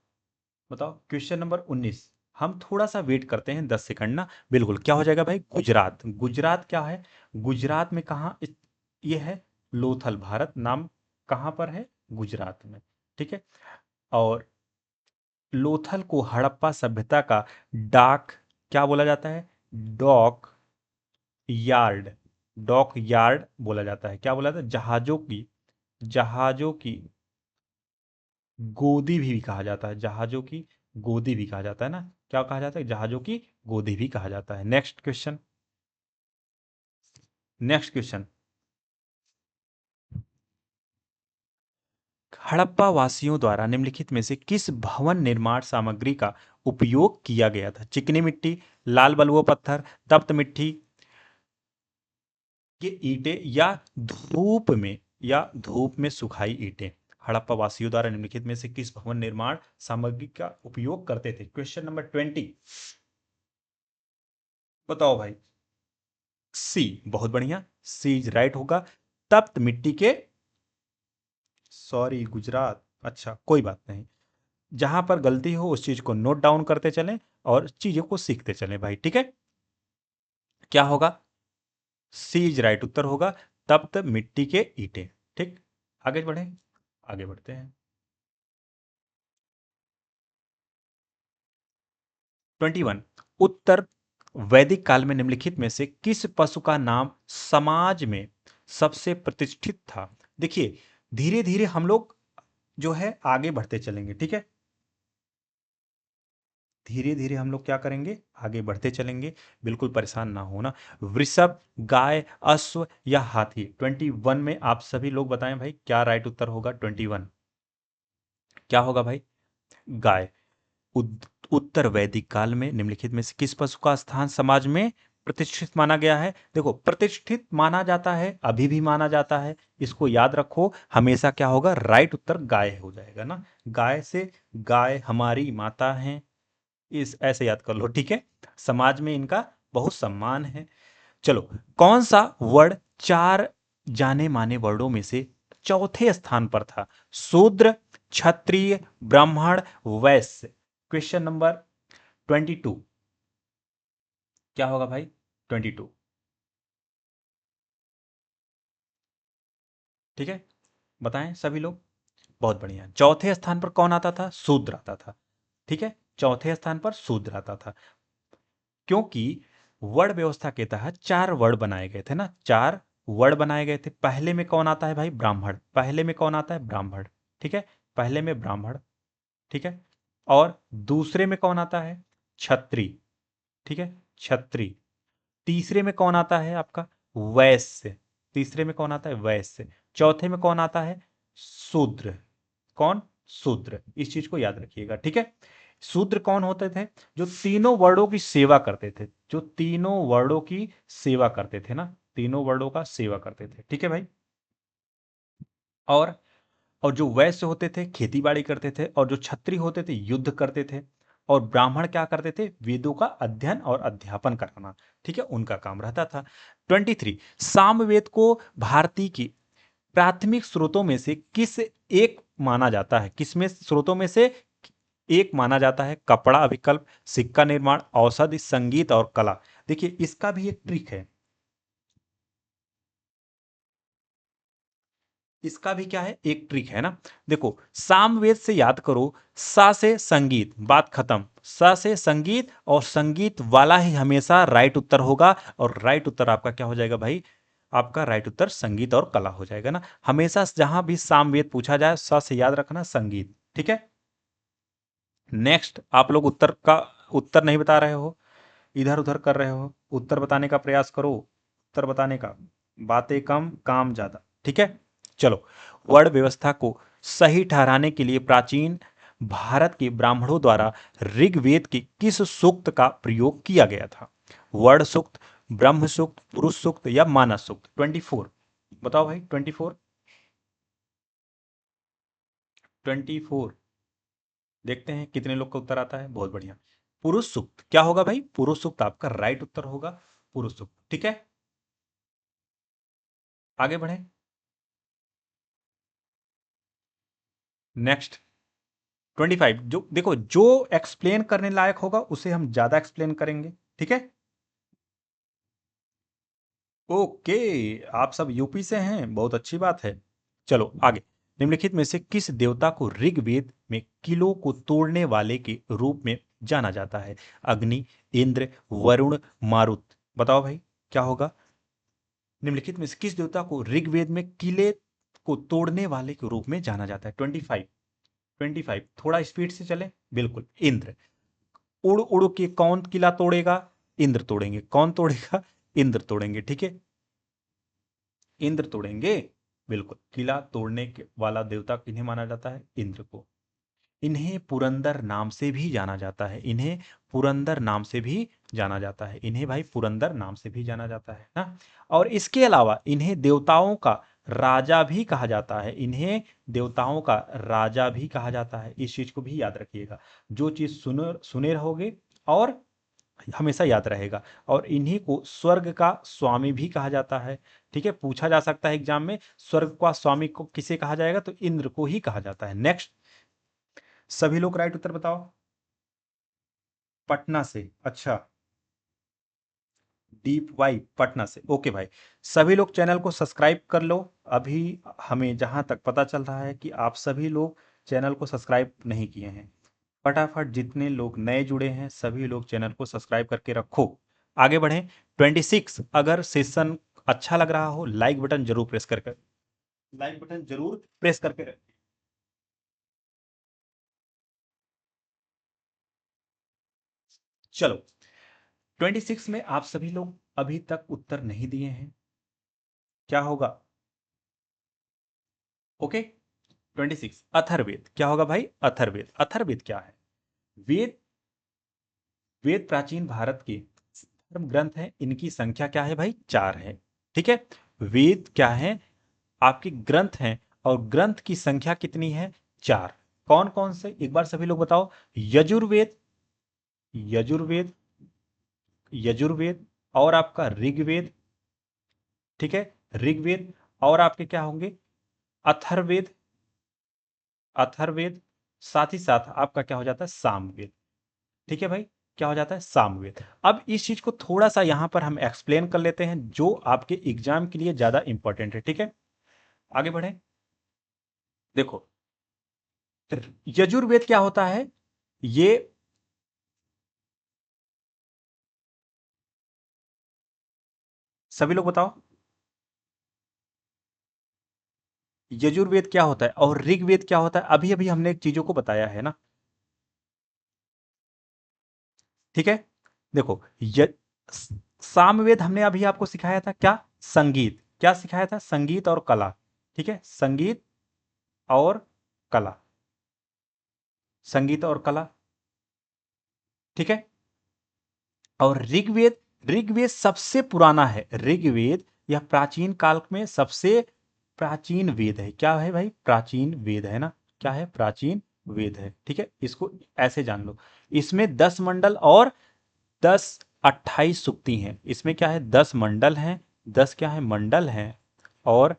बताओ। क्वेश्चन नंबर 19, हम थोड़ा सा वेट करते हैं 10 सेकंड ना, बिल्कुल, क्या हो जाएगा भाई, गुजरात, गुजरात क्या है, गुजरात में कहाँ ये है, लोथल, भारत नाम कहाँ पर है, गुजरात में। ठीक है, और लोथल को हड़प्पा सभ्यता का डाक क्या बोला जाता है? Dock yard. डॉक यार्ड बोला जाता है। क्या बोला जाता है? जहाजों की गोदी भी कहा जाता है। जहाजों की गोदी भी कहा जाता है ना। क्या कहा जाता है? जहाजों की गोदी भी कहा जाता है। Next question. Next question. Harappa वासियों द्वारा निम्नलिखित में से किस भवन निर्माण सामग्री का उपयोग किया गया था? चिकनी मिट्टी, लाल बलुआ पत्थर, तप्त मिट्टी, ये ईंटें, या धूप में सुखाई ईंटें। हड़प्पा वासियों द्वारा निम्नलिखित में से किस भवन निर्माण सामग्री का उपयोग करते थे? Question number 20। बताओ भाई। सी, बहुत बढ़िया, सी इज राइट होगा। तप्त मिट्टी के, सॉरी गुजरात, अच्छा कोई बात नहीं। जहां पर गलती हो उस चीज को नोट डाउन करते चलें और चीजों को सीखते चलें भाई, ठीक है। क्या होगा? सी इज राइट उत्तर होगा, तप्त मिट्टी के ईंटें। ठीक, आगे बढ़े, आगे बढ़ते हैं। 21। उत्तर वैदिक काल में निम्नलिखित में से किस पशु का नाम समाज में सबसे प्रतिष्ठित था? देखिए, धीरे धीरे हम लोग जो है आगे बढ़ते चलेंगे, ठीक है। धीरे धीरे हम लोग क्या करेंगे? आगे बढ़ते चलेंगे, बिल्कुल परेशान ना होना। वृषभ, गाय, अश्व या हाथी? 21 में आप सभी लोग बताएं भाई, क्या राइट उत्तर होगा? 21 क्या होगा भाई? गाय। उत्तर वैदिक काल में निम्नलिखित में से किस पशु का स्थान समाज में प्रतिष्ठित माना गया है? देखो, प्रतिष्ठित माना जाता है, अभी भी माना जाता है, इसको याद रखो हमेशा। क्या होगा? राइट उत्तर गाय हो जाएगा ना। गाय से, गाय हमारी माता है, इस ऐसे याद कर लो, ठीक है। समाज में इनका बहुत सम्मान है। चलो, कौन सा वर्ड चार जाने माने वर्डों में से चौथे स्थान पर था? शूद्र, क्षत्रिय, ब्राह्मण, वैश्य। क्वेश्चन नंबर 22 क्या होगा भाई? 22, ठीक है, बताएं सभी लोग। बहुत बढ़िया, चौथे स्थान पर कौन आता था? शूद्र आता था, ठीक है। चौथे स्थान पर शूद्र आता था, क्योंकि वर्ण व्यवस्था के तहत चार वर्ण बनाए गए थे ना, चार वर्ण बनाए गए थे। पहले में कौन आता है भाई? ब्राह्मण। पहले में कौन आता है? ब्राह्मण, ठीक है, पहले में ब्राह्मण, ठीक है। और दूसरे में कौन आता है? छत्री, ठीक है, छत्री। तीसरे में कौन आता है आपका? वैश्य। तीसरे में कौन आता है? वैश्य। चौथे में कौन आता है? शूद्र। कौन? शूद्र। इस चीज को याद रखिएगा, ठीक है। शूद्र कौन होते थे? जो तीनों वर्णों की सेवा करते थे, जो तीनों वर्णों की सेवा करते थे ना, तीनों वर्णों का सेवा करते थे, ठीक है भाई। और और जो वैश्य होते थे खेती बाड़ी करते थे, और जो क्षत्रिय होते थे युद्ध करते थे, और ब्राह्मण क्या करते थे? वेदों का अध्ययन और अध्यापन कराना, ठीक है, उनका काम रहता था। 23। सामवेद को भारतीय की प्राथमिक स्रोतों में से किस एक माना जाता है? किसमें स्रोतों में से एक माना जाता है? कपड़ा विकल्प, सिक्का निर्माण, औषधि, संगीत और कला। देखिए, इसका भी एक ट्रिक है। इसका भी क्या है? एक ट्रिक है ना। देखो, सामवेद से याद करो, सा से संगीत, बात खत्म। सा से संगीत, और संगीत वाला ही हमेशा राइट उत्तर होगा। और राइट उत्तर आपका क्या हो जाएगा भाई? आपका राइट उत्तर संगीत और कला हो जाएगा ना। हमेशा जहां भी सामवेद पूछा जाए, सा से याद रखना संगीत, ठीक है। नेक्स्ट, आप लोग उत्तर का उत्तर नहीं बता रहे हो, इधर उधर कर रहे हो। उत्तर बताने का प्रयास करो, उत्तर बताने का। बातें कम, काम ज्यादा, ठीक है। चलो, वर्ण व्यवस्था को सही ठहराने के लिए प्राचीन भारत के ब्राह्मणों द्वारा ऋग्वेद के किस सूक्त का प्रयोग किया गया था? वर्ण सूक्त, ब्रह्म सूक्त, पुरुष सूक्त या मानस सूक्त? 24 बताओ भाई। 24, 24 देखते हैं कितने लोग का उत्तर आता है। बहुत बढ़िया, पुरुष सूक्त। क्या होगा भाई? पुरुष सूक्त आपका राइट उत्तर होगा, पुरुष सूक्त, ठीक है। आगे बढ़े। नेक्स्ट 25। जो देखो, जो एक्सप्लेन करने लायक होगा उसे हम ज्यादा एक्सप्लेन करेंगे, ठीक है। ओके, आप सब यूपी से हैं, बहुत अच्छी बात है। चलो आगे। निम्नलिखित में से किस देवता को ऋग्वेद में किलों को तोड़ने वाले के रूप में जाना जाता है? अग्नि, इंद्र, वरुण, मारुत। बताओ भाई क्या होगा? निम्नलिखित में से किस देवता को ऋग्वेद में किले को तोड़ने वाले के रूप में जाना जाता है? 25, थोड़ा स्पीड से चले। बिल्कुल, इंद्र। उड़ उड़ के कौन किला तोड़ेगा? इंद्र तोड़ेंगे। कौन तोड़ेगा? इंद्र तोड़ेंगे। ठीक है, इंद्र तोड़ेंगे। बिल्कुल, किला तोड़ने वाला देवता किन्हें माना जाता है? इंद्र को। इन्हें पुरंदर नाम से भी जाना जाता है। इन्हें पुरंदर नाम से भी जाना जाता है। इन्हें भाई पुरंदर नाम से भी जाना जाता है ना। और इसके अलावा इन्हें देवताओं का राजा भी कहा जाता है। इन्हें देवताओं का राजा भी कहा जाता है। इस चीज को भी याद रखिएगा। जो चीज सुने सुने रहोगे और हमेशा याद रहेगा। और इन्हीं को स्वर्ग का स्वामी भी कहा जाता है। ठीक है, पूछा जा सकता है एग्जाम में, स्वर्ग का स्वामी को किसे कहा जाएगा? तो इंद्र को ही कहा जाता है। नेक्स्ट, सभी लोग राइट उत्तर बताओ। पटना से, अच्छा। डीप वाई पटना से, ओके भाई। सभी लोग चैनल को सब्सक्राइब कर लो। अभी हमें जहां तक पता चल रहा है कि आप सभी लोग चैनल को सब्सक्राइब नहीं किए हैं। फटाफट जितने लोग नए जुड़े हैं सभी लोग चैनल को सब्सक्राइब करके रखो। आगे बढ़ें। 26, अगर सेशन अच्छा लग रहा हो लाइक बटन जरूर प्रेस करके, लाइक बटन जरूर प्रेस करके रखें। चलो, 26 में आप सभी लोग अभी तक उत्तर नहीं दिए हैं, क्या होगा? ओके, 26 अथर्ववेद क्या होगा भाई? अथर्ववेद। अथर्ववेद क्या है? वेद, वेद प्राचीन भारत के धर्म ग्रंथ हैं। इनकी संख्या क्या है भाई? 4 है। ठीक है, वेद क्या है? आपके ग्रंथ हैं। और ग्रंथ की संख्या कितनी है? 4। कौन कौन से एक बार सभी लोग बताओ? यजुर्वेद, यजुर्वेद, यजुर्वेद, और आपका ऋग्वेद। ठीक है, ऋग्वेद। और आपके क्या होंगे? अथर्ववेद, अथर्ववेद। साथ ही साथ आपका क्या हो जाता है? सामवेद। ठीक है भाई, क्या हो जाता है? सामवेद। अब इस चीज को थोड़ा सा यहां पर हम एक्सप्लेन कर लेते हैं जो आपके एग्जाम के लिए ज्यादा इंपॉर्टेंट है। ठीक है, आगे बढ़े। देखो, यजुर्वेद क्या होता है? ये सभी लोग बताओ, यजुर्वेद क्या होता है और ऋग्वेद क्या होता है? अभी अभी हमने एक चीजों को बताया है ना। ठीक है, देखो, सामवेद हमने अभी आपको सिखाया था क्या? संगीत। क्या सिखाया था? संगीत और कला। ठीक है, संगीत और कला, संगीत और कला। ठीक है, और ऋग्वेद, ऋग्वेद सबसे पुराना है। ऋग्वेद यह प्राचीन काल में सबसे प्राचीन वेद है। क्या है भाई? प्राचीन वेद है ना। क्या है? प्राचीन वेद है। ठीक है, इसको ऐसे जान लो। इसमें 10 मंडल और 10 28 सुक्ति हैं। इसमें क्या है? 10 मंडल हैं, 10 क्या है? मंडल हैं। और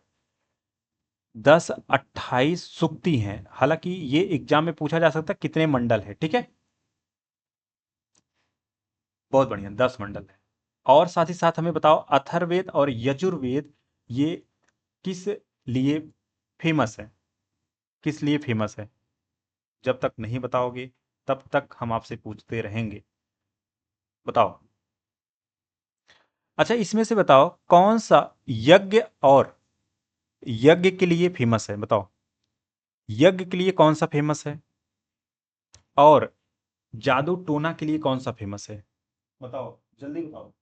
10 28 सुक्ति हैं। हालांकि ये एग्जाम में पूछा जा सकता है कितने मंडल है। ठीक है, बहुत बढ़िया, 10 मंडल है। और साथ ही साथ हमें बताओ, अथर्ववेद और यजुर्वेद ये किस लिए फेमस है? किस लिए फेमस है? जब तक नहीं बताओगे तब तक हम आपसे पूछते रहेंगे। बताओ। अच्छा, इसमें से बताओ कौन सा यज्ञ और यज्ञ के लिए फेमस है? बताओ, यज्ञ के लिए कौन सा फेमस है? और जादू टोना के लिए कौन सा फेमस है? बताओ, जल्दी बताओ,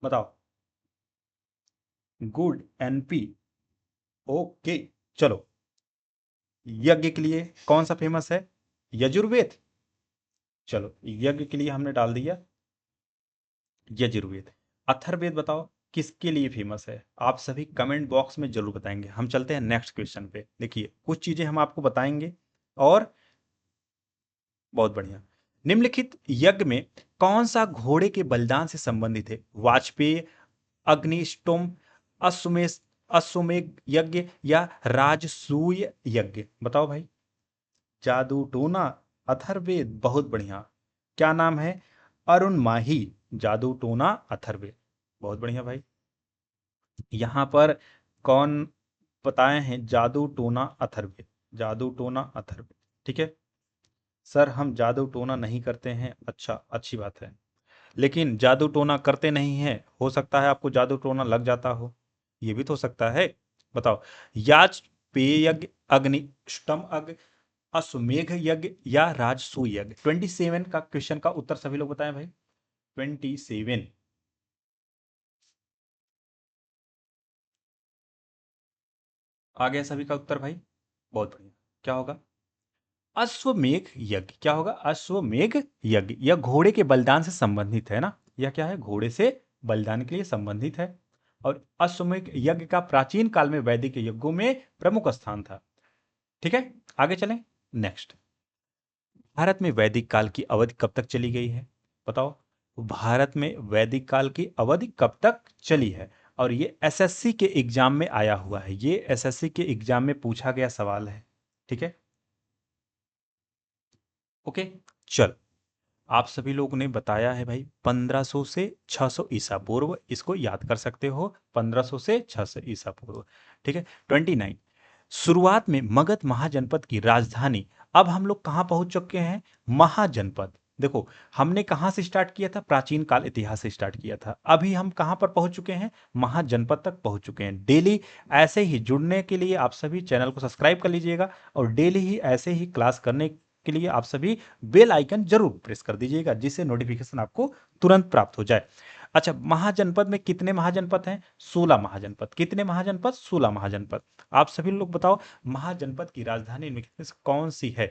बताओ। Good, NP. ओके, चलो। यज्ञ के लिए कौन सा फेमस है? यजुर्वेद। चलो, यज्ञ के लिए हमने डाल दिया यजुर्वेद। अथर्ववेद बताओ किसके लिए फेमस है? आप सभी कमेंट बॉक्स में जरूर बताएंगे। हम चलते हैं नेक्स्ट क्वेश्चन पे। देखिए, कुछ चीजें हम आपको बताएंगे। और बहुत बढ़िया। निम्नलिखित यज्ञ में कौन सा घोड़े के बलिदान से संबंधित है? वाजपेय, अग्निष्टोम, अश्वमेध, अश्वमेध यज्ञ, या राजसूय यज्ञ? बताओ भाई। जादू टोना, अथर्ववेद, बहुत बढ़िया। क्या नाम है? अरुण माही। जादू टोना, अथर्ववेद, बहुत बढ़िया भाई। यहां पर कौन बताए हैं जादू टोना अथर्ववेद, जादू टोना अथर्ववेद। ठीक है सर, हम जादू टोना नहीं करते हैं, अच्छा अच्छी बात है, लेकिन जादू टोना करते नहीं है, हो सकता है आपको जादू टोना लग जाता हो, ये भी तो हो सकता है। बताओ, याज पेय यज्ञ, अग्निष्टम यज्ञ, अश्वमेघ यज्ञ या राजसूय यज्ञ। 27 का क्वेश्चन का उत्तर सभी लोग बताएं भाई। 27 आ गया सभी का उत्तर भाई, बहुत बढ़िया। क्या होगा? अश्वमेघ यज्ञ। क्या होगा? अश्वमेघ यज्ञ। यह घोड़े के बलिदान से संबंधित है ना, यह क्या है? घोड़े से बलिदान के लिए संबंधित है। और अश्वमेघ यज्ञ का प्राचीन काल में वैदिक यज्ञों में प्रमुख स्थान था। ठीक है, आगे चलें। नेक्स्ट, भारत में वैदिक काल की अवधि कब तक चली गई है? बताओ, भारत में वैदिक काल की अवधि कब तक चली है? और ये एसएससी के एग्जाम में आया हुआ है, ये एसएससी के एग्जाम में पूछा गया सवाल है। ठीक है, ओके। चल, आप सभी लोगों ने बताया है भाई 1500 से 600 ईसा पूर्व, इसको याद कर सकते हो, 1500 से 600 ईसा पूर्व। ठीक है, 29, शुरुआत में मगध महाजनपद की राजधानी। अब हम लोग कहां पहुंच चुके हैं? महाजनपद। देखो, हमने कहां से स्टार्ट किया था? प्राचीन काल इतिहास से स्टार्ट किया था, अभी हम कहां पर पहुंच चुके हैं? महाजनपद तक पहुंच चुके हैं। डेली ऐसे ही जुड़ने के लिए आप सभी चैनल को सब्सक्राइब कर लीजिएगा, और डेली ही ऐसे ही क्लास करने के लिए आप सभी बेल आइकन जरूर प्रेस कर दीजिएगा, जिससे नोटिफिकेशन आपको तुरंत प्राप्त हो जाए। अच्छा, महाजनपद में कितने महाजनपद हैं? 16 महाजनपद। कितने महाजनपद? 16 महाजनपद। आप सभी लोग बताओ, महाजनपद की राजधानी इनमें से कौन सी है?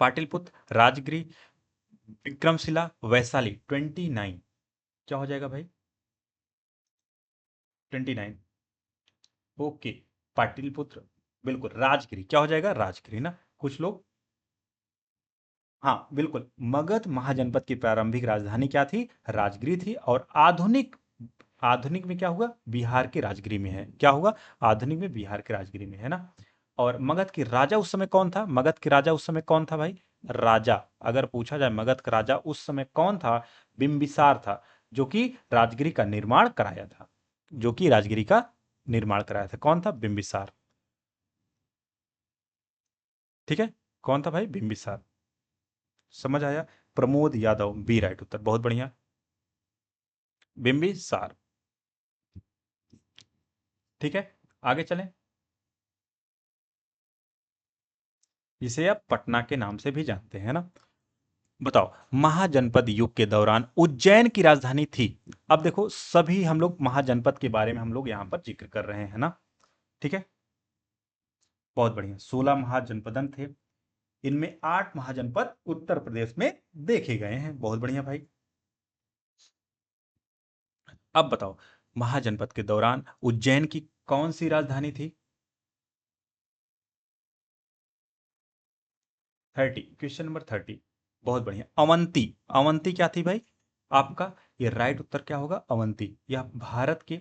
पाटलिपुत्र, राजगिरी, विक्रमशिला, वैशाली। 29 क्या हो जाएगा भाई? 29, ओके। पाटलिपुत्र, बिल्कुल। राजगिरी क्या हो जाएगा? राजगिरी ना। कुछ लोग, हाँ बिल्कुल, मगध महाजनपद की प्रारंभिक राजधानी क्या थी? राजगिरी थी। और आधुनिक, आधुनिक में क्या हुआ? बिहार के राजगिरी में है। क्या हुआ? आधुनिक में बिहार के राजगिरी में है ना। और मगध के राजा उस समय कौन था? मगध के राजा उस समय कौन था भाई? राजा, अगर पूछा जाए मगध का राजा उस समय कौन था? बिंबिसार था, जो कि राजगिरी का निर्माण कराया था, जो कि राजगिरी का निर्माण कराया था। कौन था? बिंबिसार। ठीक है, कौन था भाई? बिंबिसार। समझ आया? प्रमोद यादव, बी राइट उत्तर, बहुत बढ़िया। बिंबिसार। ठीक है, आगे चलें। जिसे आप पटना के नाम से भी जानते हैं ना। बताओ, महाजनपद युग के दौरान उज्जैन की राजधानी थी। अब देखो, सभी हम लोग महाजनपद के बारे में हम लोग यहां पर जिक्र कर रहे हैं ना। ठीक है, बहुत बढ़िया। 16 महाजनपदन थे, इनमें 8 महाजनपद उत्तर प्रदेश में देखे गए हैं। बहुत बढ़िया भाई। अब बताओ, महाजनपद के दौरान उज्जैन की कौन सी राजधानी थी? 30, क्वेश्चन नंबर 30, बहुत बढ़िया। अवंती। अवंती क्या थी भाई? आपका ये राइट उत्तर क्या होगा? अवंती। यह भारत के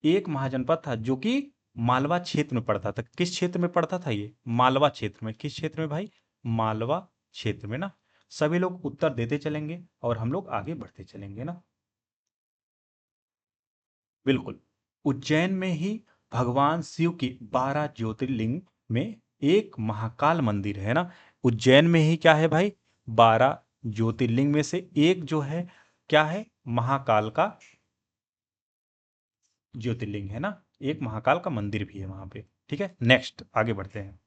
एक महाजनपद था, जो कि मालवा क्षेत्र में पड़ता था। किस क्षेत्र में पड़ता था ये? मालवा क्षेत्र में। किस क्षेत्र में भाई? मालवा क्षेत्र में ना। सभी लोग उत्तर देते चलेंगे और हम लोग आगे बढ़ते चलेंगे ना। बिल्कुल, उज्जैन में ही भगवान शिव की 12 ज्योतिर्लिंग में एक महाकाल मंदिर है ना। उज्जैन में ही क्या है भाई? 12 ज्योतिर्लिंग में से एक जो है, क्या है? महाकाल का ज्योतिर्लिंग है ना। एक महाकाल का मंदिर भी है वहां पे। ठीक है, नेक्स्ट आगे बढ़ते हैं।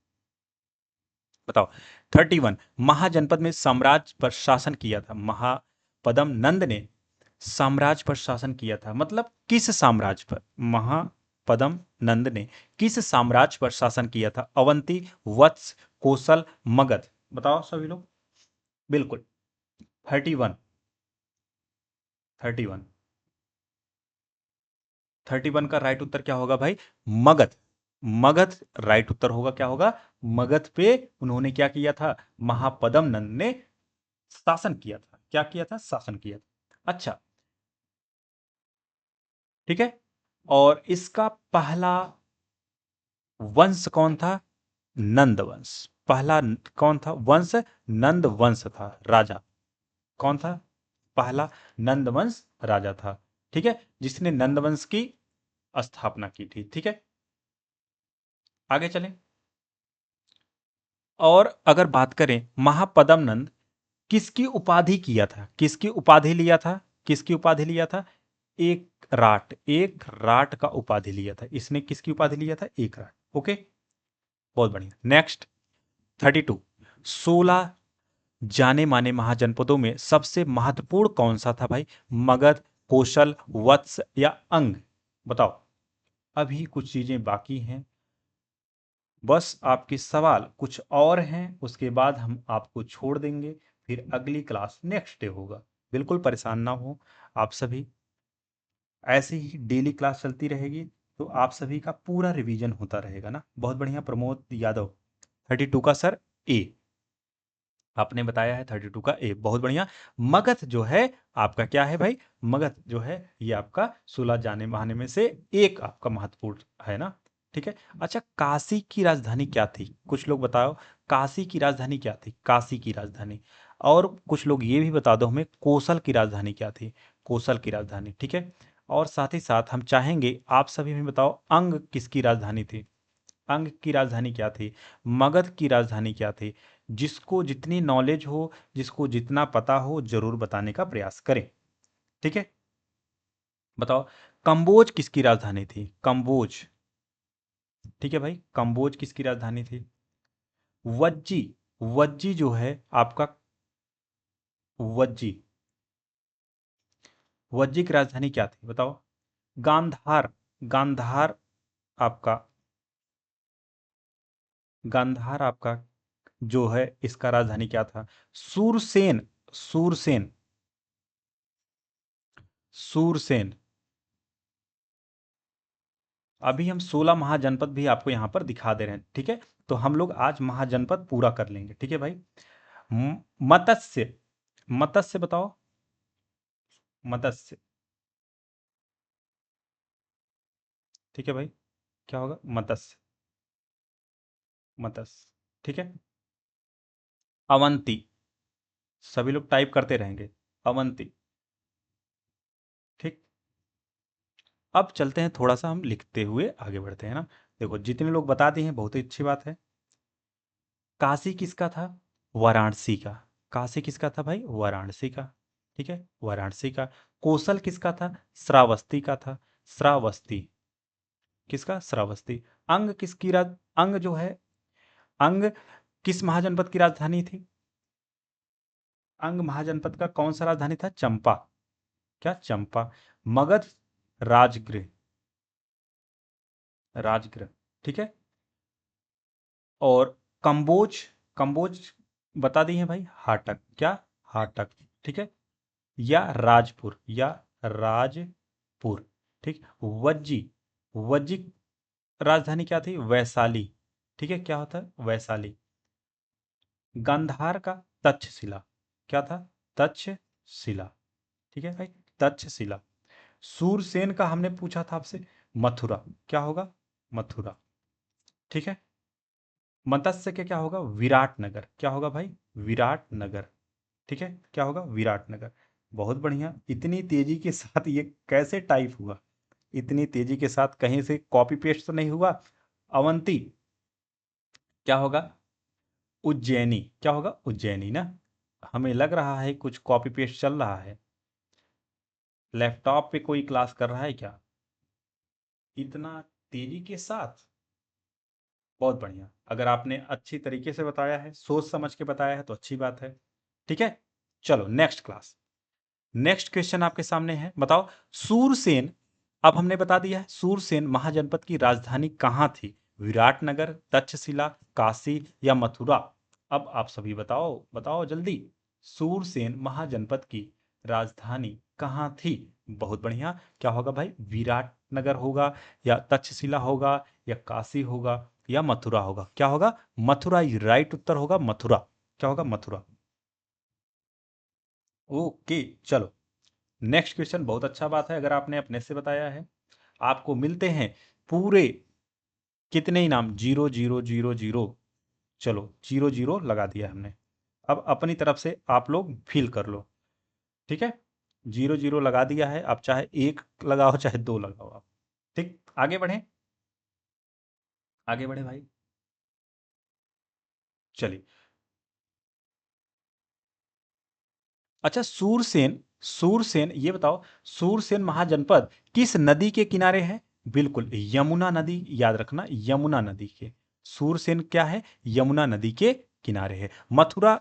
बताओ, 31, महाजनपद में साम्राज्य पर शासन किया था। महापदम नंद ने साम्राज्य पर शासन किया था, मतलब किस साम्राज्य पर? महापदम नंद ने किस साम्राज्य पर शासन किया था? अवंती, वत्स, कोसल, मगध। बताओ सभी लोग। बिल्कुल, 31, 31, 31 का राइट उत्तर क्या होगा भाई? मगध। मगध राइट उत्तर होगा। क्या होगा? मगध पे उन्होंने क्या किया था? महापदम नंद ने शासन किया था। क्या किया था? शासन किया था। अच्छा, ठीक है। और इसका पहला वंश कौन था? नंद वंश। पहला कौन था वंश? नंद वंश था राजा। कौन था? पहला नंद वंश राजा था। ठीक है, जिसने नंद वंश की स्थापना की थी। ठीक है, आगे चलें। और अगर बात करें महापद्म नंद किसकी उपाधि किया था, किसकी उपाधि लिया था, किसकी उपाधि लिया था? एक राट का उपाधि लिया था इसने। किसकी उपाधि लिया था? एक राट। ओके, बहुत बढ़िया। नेक्स्ट 32, 16 जाने माने महाजनपदों में सबसे महत्वपूर्ण कौन सा था भाई? मगध, कौशल, वत्स या अंग? बताओ। अभी कुछ चीजें बाकी हैं, बस आपके सवाल कुछ और हैं, उसके बाद हम आपको छोड़ देंगे। फिर अगली क्लास नेक्स्ट डे होगा। बिल्कुल परेशान ना हो आप सभी, ऐसे ही डेली क्लास चलती रहेगी, तो आप सभी का पूरा रिवीजन होता रहेगा ना। बहुत बढ़िया। प्रमोद यादव 32 का सर ए आपने बताया है, 32 का ए, बहुत बढ़िया। मगध जो है आपका क्या है भाई? मगध जो है ये आपका 16 जाने माने में से एक आपका महत्वपूर्ण है ना। ठीक है, अच्छा काशी की राजधानी क्या थी? कुछ लोग बताओ, काशी की राजधानी क्या थी? काशी की राजधानी। और कुछ लोग ये भी बता दो हमें, कौशल की राजधानी क्या थी? कौशल की राजधानी। ठीक है, और साथ ही साथ हम चाहेंगे आप सभी हमें बताओ, अंग किसकी राजधानी थी? अंग की राजधानी क्या थी? मगध की राजधानी क्या थी? जिसको जितनी नॉलेज हो, जिसको जितना पता हो, जरूर बताने का प्रयास करें। ठीक है, बताओ। कंबोज किसकी राजधानी थी? कंबोज। ठीक है भाई, कंबोज किसकी राजधानी थी? वज्जी, वज्जी जो है आपका, वज्जी, वज्जी की राजधानी क्या थी? बताओ। गांधार, गांधार आपका, गांधार आपका जो है इसका राजधानी क्या था? सूरसेन, सूरसेन, सूरसेन। अभी हम 16 महाजनपद भी आपको यहां पर दिखा दे रहे हैं। ठीक है, तो हम लोग आज महाजनपद पूरा कर लेंगे। ठीक है भाई। मत्स्य, मत्स्य बताओ। मत्स्य। ठीक है भाई, क्या होगा? मत्स्य, मत्स्य। ठीक है, अवंती, सभी लोग टाइप करते रहेंगे, अवंती। ठीक, अब चलते हैं, थोड़ा सा हम लिखते हुए आगे बढ़ते हैं ना। देखो जितने लोग बता दिए हैं बहुत ही अच्छी बात है। काशी किसका था? वाराणसी का। काशी किसका था भाई? वाराणसी का। ठीक है, वाराणसी का। कौशल किसका था? श्रावस्ती का था। श्रावस्ती, किसका? श्रावस्ती। अंग किसकी राज, अंग जो है, अंग किस महाजनपद की राजधानी थी? अंग महाजनपद का कौन सा राजधानी था? चंपा। क्या? चंपा। मगध, राजगृह, राजगृह। ठीक है, और कंबोज, कंबोज बता दी है भाई, हाटक। क्या? हाटक। ठीक है, या राजपुर, या राजपुर। ठीक, वज्जी, वज्जी राजधानी क्या थी? वैशाली। ठीक है, क्या होता है? वैशाली। गांधार का तक्षशिला, क्या था? तक्षशिला। ठीक है भाई, तक्षशिला। सूरसेन का हमने पूछा था आपसे, मथुरा। क्या होगा? मथुरा। ठीक है, मत्स्य के क्या होगा? विराटनगर। क्या होगा भाई? विराटनगर। ठीक है, क्या होगा? विराटनगर। बहुत बढ़िया। इतनी तेजी के साथ ये कैसे टाइप हुआ? इतनी तेजी के साथ कहीं से कॉपी पेस्ट तो नहीं हुआ? अवंती, क्या होगा? उज्जैनी। क्या होगा? उज्जैनी ना। हमें लग रहा है कुछ कॉपी पेस्ट चल रहा है। लैपटॉप पे कोई क्लास कर रहा है क्या इतना तेजी के साथ? बहुत बढ़िया। अगर आपने अच्छी तरीके से बताया है, सोच समझ के बताया है, तो अच्छी बात है। ठीक है, चलो नेक्स्ट क्लास। नेक्स्ट क्वेश्चन आपके सामने है, बताओ। सूरसेन, अब हमने बता दिया है सूरसेन महाजनपद की राजधानी कहां थी? विराटनगर, तक्षशिला, काशी या मथुरा? अब आप सभी बताओ, बताओ जल्दी। सूरसेन महाजनपद की राजधानी कहां थी? बहुत बढ़िया। क्या होगा भाई? विराटनगर होगा, या तक्षशिला होगा, या काशी होगा, या मथुरा होगा? क्या होगा? मथुरा राइट उत्तर होगा, मथुरा। क्या होगा? मथुरा। ओके, चलो नेक्स्ट क्वेश्चन। बहुत अच्छा बात है अगर आपने अपने से बताया है। आपको मिलते हैं पूरे कितने इनाम? 0 0 0 0। चलो 0 0 लगा दिया हमने। अब अपनी तरफ से आप लोग फील कर लो। ठीक है, 0 0 लगा दिया है, आप चाहे एक लगाओ चाहे दो लगाओ आप। ठीक, आगे बढ़े, आगे बढ़े भाई। चलिए। अच्छा, सूरसेन, सूरसेन ये बताओ, सूरसेन महाजनपद किस नदी के किनारे है? बिल्कुल यमुना नदी, याद रखना यमुना नदी के। सूरसेन क्या है? यमुना नदी के किनारे है। मथुरा,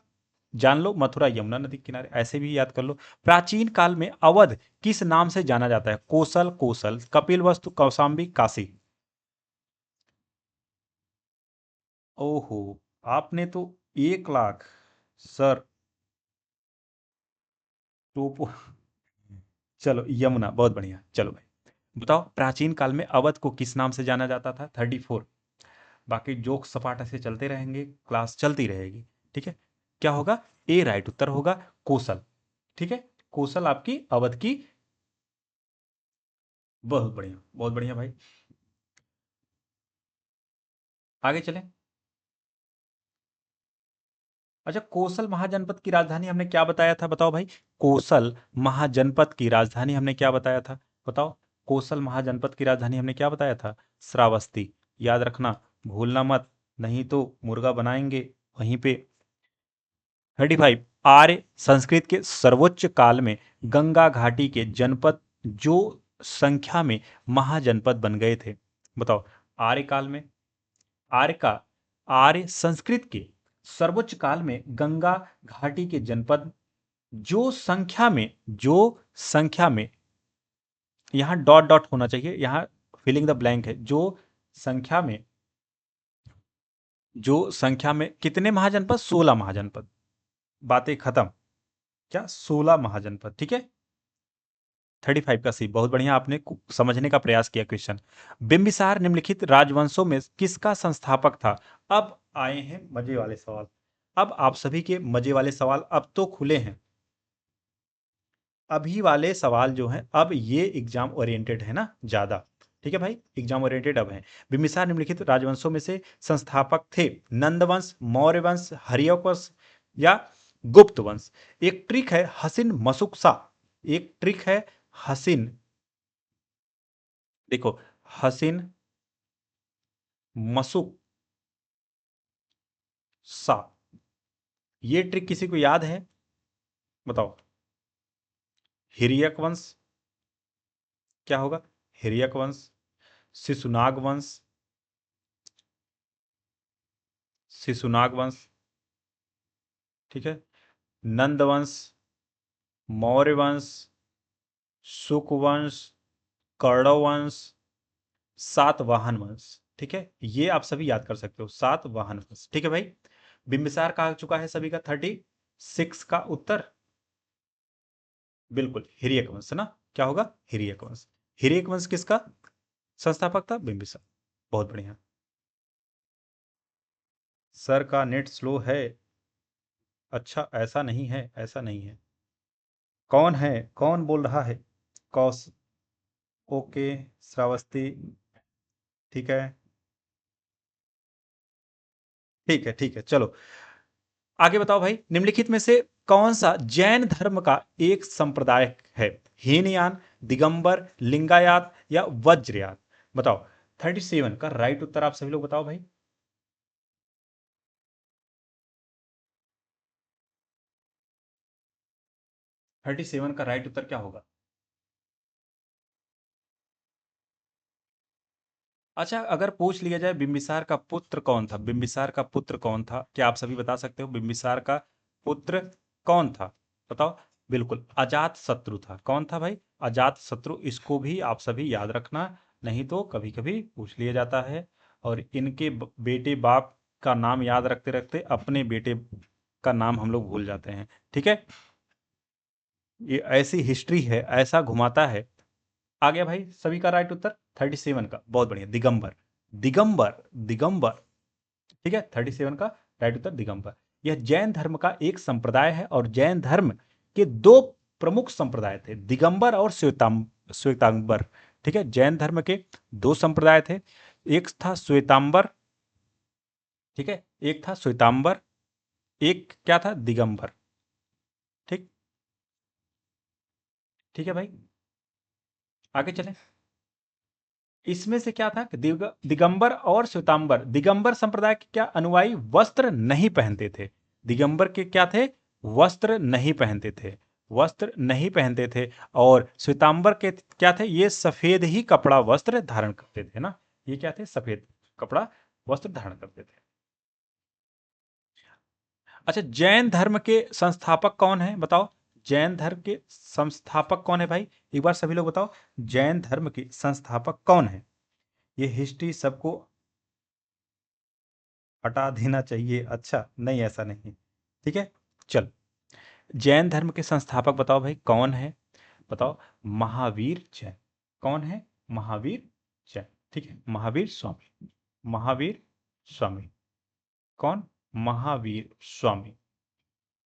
जान लो मथुरा यमुना नदी के किनारे, ऐसे भी याद कर लो। प्राचीन काल में अवध किस नाम से जाना जाता है? कोसल, कोसल, कपिलवस्तु, कौशाम्बी, काशी। ओहो, आपने तो 1 लाख। सर, टोपो। चलो यमुना, बहुत बढ़िया। चलो भाई, बताओ प्राचीन काल में अवध को किस नाम से जाना जाता था? 34। बाकी जोक सपाट ऐसे चलते रहेंगे, क्लास चलती रहेगी। ठीक है, क्या होगा? ए राइट उत्तर होगा कोसल। ठीक है, कोसल आपकी अवध की। बहुत बढ़िया, बहुत बढ़िया भाई। आगे चलें। अच्छा, कोसल महाजनपद की राजधानी हमने क्या बताया था? बताओ भाई। कोसल महाजनपद की राजधानी हमने क्या बताया था? बताओ। कोसल महाजनपद की राजधानी हमने क्या बताया था? श्रावस्ती। याद रखना, भूलना मत, नहीं तो मुर्गा बनाएंगे वहीं पे। 35। आर्य संस्कृत के सर्वोच्च काल में गंगा घाटी के जनपद जो संख्या में महाजनपद बन गए थे? बताओ। आर्य काल में, आर्य का, आर्य संस्कृत के सर्वोच्च काल में गंगा घाटी के जनपद जो संख्या में, जो संख्या में, यहां डॉट डॉट होना चाहिए, यहां फिलिंग द ब्लैंक है। जो संख्या में, जो संख्या में कितने महाजनपद? 16 महाजनपद। बातें खत्म। क्या? 16 महाजनपद। ठीक है, 35 का सी। बहुत बढ़िया, आपने समझने का प्रयास किया क्वेश्चन। बिंबिसार निम्नलिखित राजवंशों में किसका संस्थापक था? अब आए हैं मजे वाले सवाल। अब आप सभी के मजे वाले सवाल अब तो खुले हैं। अभी वाले सवाल जो हैं, अब ये एग्जाम ओरिएंटेड है ना ज्यादा। ठीक है भाई, एग्जाम ओरिएंटेड अब है। बिंबिसार निम्नलिखित राजवंशों में से संस्थापक थे? नंदवंश, मौर्य वंश, हर्यक वंश या गुप्त वंश? एक ट्रिक है हसीन मसुक सा, एक ट्रिक है हसीन, देखो, हसीन मसुक सा, ये ट्रिक किसी को याद है? बताओ। हिर्यक वंश, क्या होगा? हिर्यक वंश, शिशुनाग वंश, शिशुनाग वंश, ठीक है, नंद वंश, मौर्य वंश, सुक वंश, कौरव वंश, सातवाहन वंश। ठीक है, ये आप सभी याद कर सकते हो, सातवाहन वंश। ठीक है भाई, बिंबिसार का आ चुका है सभी का 36 का उत्तर। बिल्कुल हिर्यक वंश ना, क्या होगा? हिर्यक वंश। हिर्यक वंश किसका संस्थापक था? बिंबिसार। बहुत बढ़िया। सर का नेट स्लो है? अच्छा, ऐसा नहीं है, ऐसा नहीं है। कौन है, कौन बोल रहा है? कौस, ओके, श्रावस्ती, ठीक है, ठीक है, ठीक है, चलो आगे बताओ भाई। निम्नलिखित में से कौन सा जैन धर्म का एक संप्रदाय है? हीनयान, दिगंबर, लिंगायत या वज्रयात? बताओ। 37 का राइट उत्तर आप सभी लोग बताओ भाई। 37 का राइट उत्तर क्या होगा? अच्छा, अगर पूछ लिया जाए बिंबिसार का पुत्र कौन था, बिंबिसार का पुत्र कौन था, क्या आप सभी बता सकते हो बिंबिसार का पुत्र कौन था? बताओ। बिल्कुल अजात शत्रु था। कौन था भाई? अजात शत्रु। इसको भी आप सभी याद रखना, नहीं तो कभी कभी पूछ लिया जाता है। और इनके बेटे बाप का नाम याद रखते रखते अपने बेटे का नाम हम लोग भूल जाते हैं। ठीक है, ये ऐसी हिस्ट्री है, ऐसा घुमाता है। आ गया भाई सभी का राइट उत्तर 37 का। बहुत बढ़िया, दिगंबर, दिगंबर, दिगंबर। ठीक है, 37 का राइट उत्तर दिगंबर। यह जैन धर्म का एक संप्रदाय है और जैन धर्म के दो प्रमुख संप्रदाय थे, दिगंबर और श्वेतांबर। ठीक है, जैन धर्म के दो संप्रदाय थे, एक था श्वेतांबर, ठीक है, एक था श्वेतांबर, एक क्या था? दिगंबर। ठीक, ठीक है भाई, आगे चलें। इसमें से क्या था कि दिगंबर और श्वेतांबर, दिगंबर संप्रदाय के क्या अनुयायी वस्त्र नहीं पहनते थे। दिगंबर के क्या थे, वस्त्र नहीं पहनते थे, वस्त्र नहीं पहनते थे। और श्वेतांबर के क्या थे, ये सफेद ही कपड़ा वस्त्र धारण करते थे ना, ये क्या थे, सफेद कपड़ा वस्त्र धारण करते थे। अच्छा, जैन धर्म के संस्थापक कौन है बताओ, जैन धर्म के संस्थापक कौन है भाई, एक बार सभी लोग बताओ, जैन धर्म के संस्थापक कौन है। ये हिस्ट्री सबको हटा देना चाहिए, अच्छा नहीं, ऐसा नहीं, ठीक है। चल, जैन धर्म के संस्थापक बताओ भाई कौन है, बताओ, महावीर जैन। कौन है, महावीर जैन, ठीक है, महावीर स्वामी, महावीर स्वामी। कौन, महावीर स्वामी।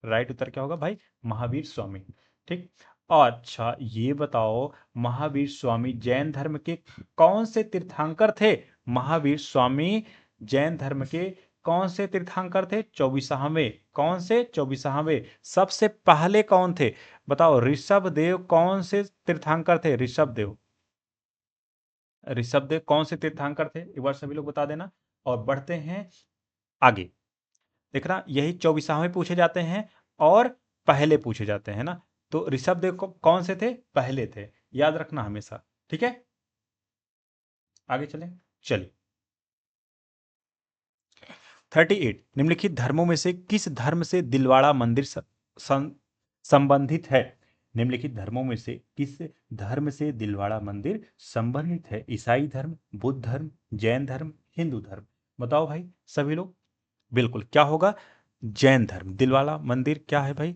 राइट उत्तर क्या होगा भाई, महावीर स्वामी, ठीक। अच्छा ये बताओ, महावीर स्वामी जैन धर्म के कौन से तीर्थंकर थे, महावीर स्वामी जैन धर्म के कौन से तीर्थंकर थे, 24वें, कौन से 24वें, सबसे पहले कौन थे बताओ, ऋषभ देव कौन से तीर्थंकर थे, ऋषभ देव, ऋषभ देव कौन से तीर्थंकर थे, एक बार सभी लोग बता देना। और बढ़ते हैं आगे, देखना यही 24वें पूछे जाते हैं और पहले पूछे जाते हैं ना। तो ऋषभ देव कौन से थे, पहले थे, याद रखना हमेशा, ठीक है। आगे चलें, चलिए 38, निम्नलिखित धर्मों में से किस धर्म से दिलवाड़ा मंदिर संबंधित है, निम्नलिखित धर्मों में से किस धर्म से दिलवाड़ा मंदिर संबंधित है, ईसाई धर्म, बुद्ध धर्म, जैन धर्म, हिंदू धर्म, बताओ भाई सभी लोग। बिल्कुल क्या होगा, जैन धर्म, दिलवाड़ा मंदिर क्या है भाई,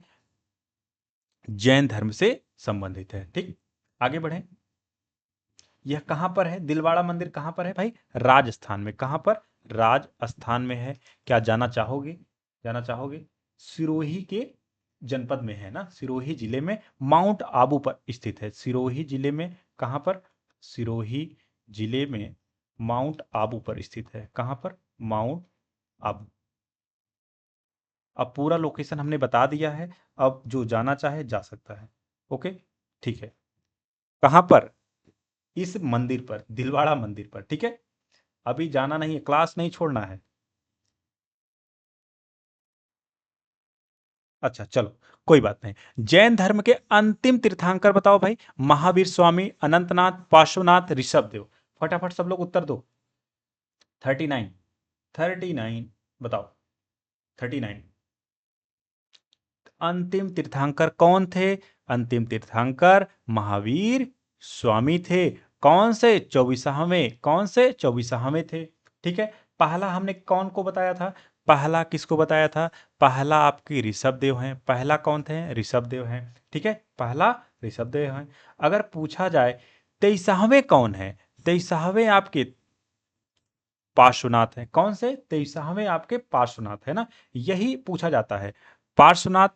जैन धर्म से संबंधित है, ठीक। आगे बढ़े, यह कहां पर है, दिलवाड़ा मंदिर कहां पर है भाई, राजस्थान में, कहां पर, राजस्थान में है। क्या जाना चाहोगे, जाना चाहोगे, सिरोही के जनपद में है ना, सिरोही जिले में माउंट आबू पर स्थित है, सिरोही जिले में, कहां पर, सिरोही जिले में माउंट आबू पर स्थित है, कहां पर, माउंट आबू। अब पूरा लोकेशन हमने बता दिया है, अब जो जाना चाहे जा सकता है, ओके, ठीक है। कहां पर, इस मंदिर पर, दिलवाड़ा मंदिर पर, ठीक है। अभी जाना नहीं है, क्लास नहीं छोड़ना है। अच्छा चलो, कोई बात नहीं। जैन धर्म के अंतिम तीर्थंकर बताओ भाई, महावीर स्वामी, अनंतनाथ, पार्श्वनाथ, ऋषभदेव, फटाफट सब लोग उत्तर दो। 39, 39 बताओ, 39, अंतिम तीर्थंकर कौन थे, अंतिम तीर्थंकर महावीर स्वामी थे, कौन से 24वें, कौन से 24वें थे, ठीक है। पहला हमने कौन को बताया था, पहला किसको बताया था, पहला आपके ऋषभ देव हैं, पहला कौन थे, ऋषभ देव हैं, ठीक है, पहला ऋषभ देव हैं। अगर पूछा जाए 23वें कौन है, 23वें आपके पार्श्वनाथ है, कौन से 23वें आपके पार्श्वनाथ है ना, यही पूछा जाता है, पार्श्वनाथ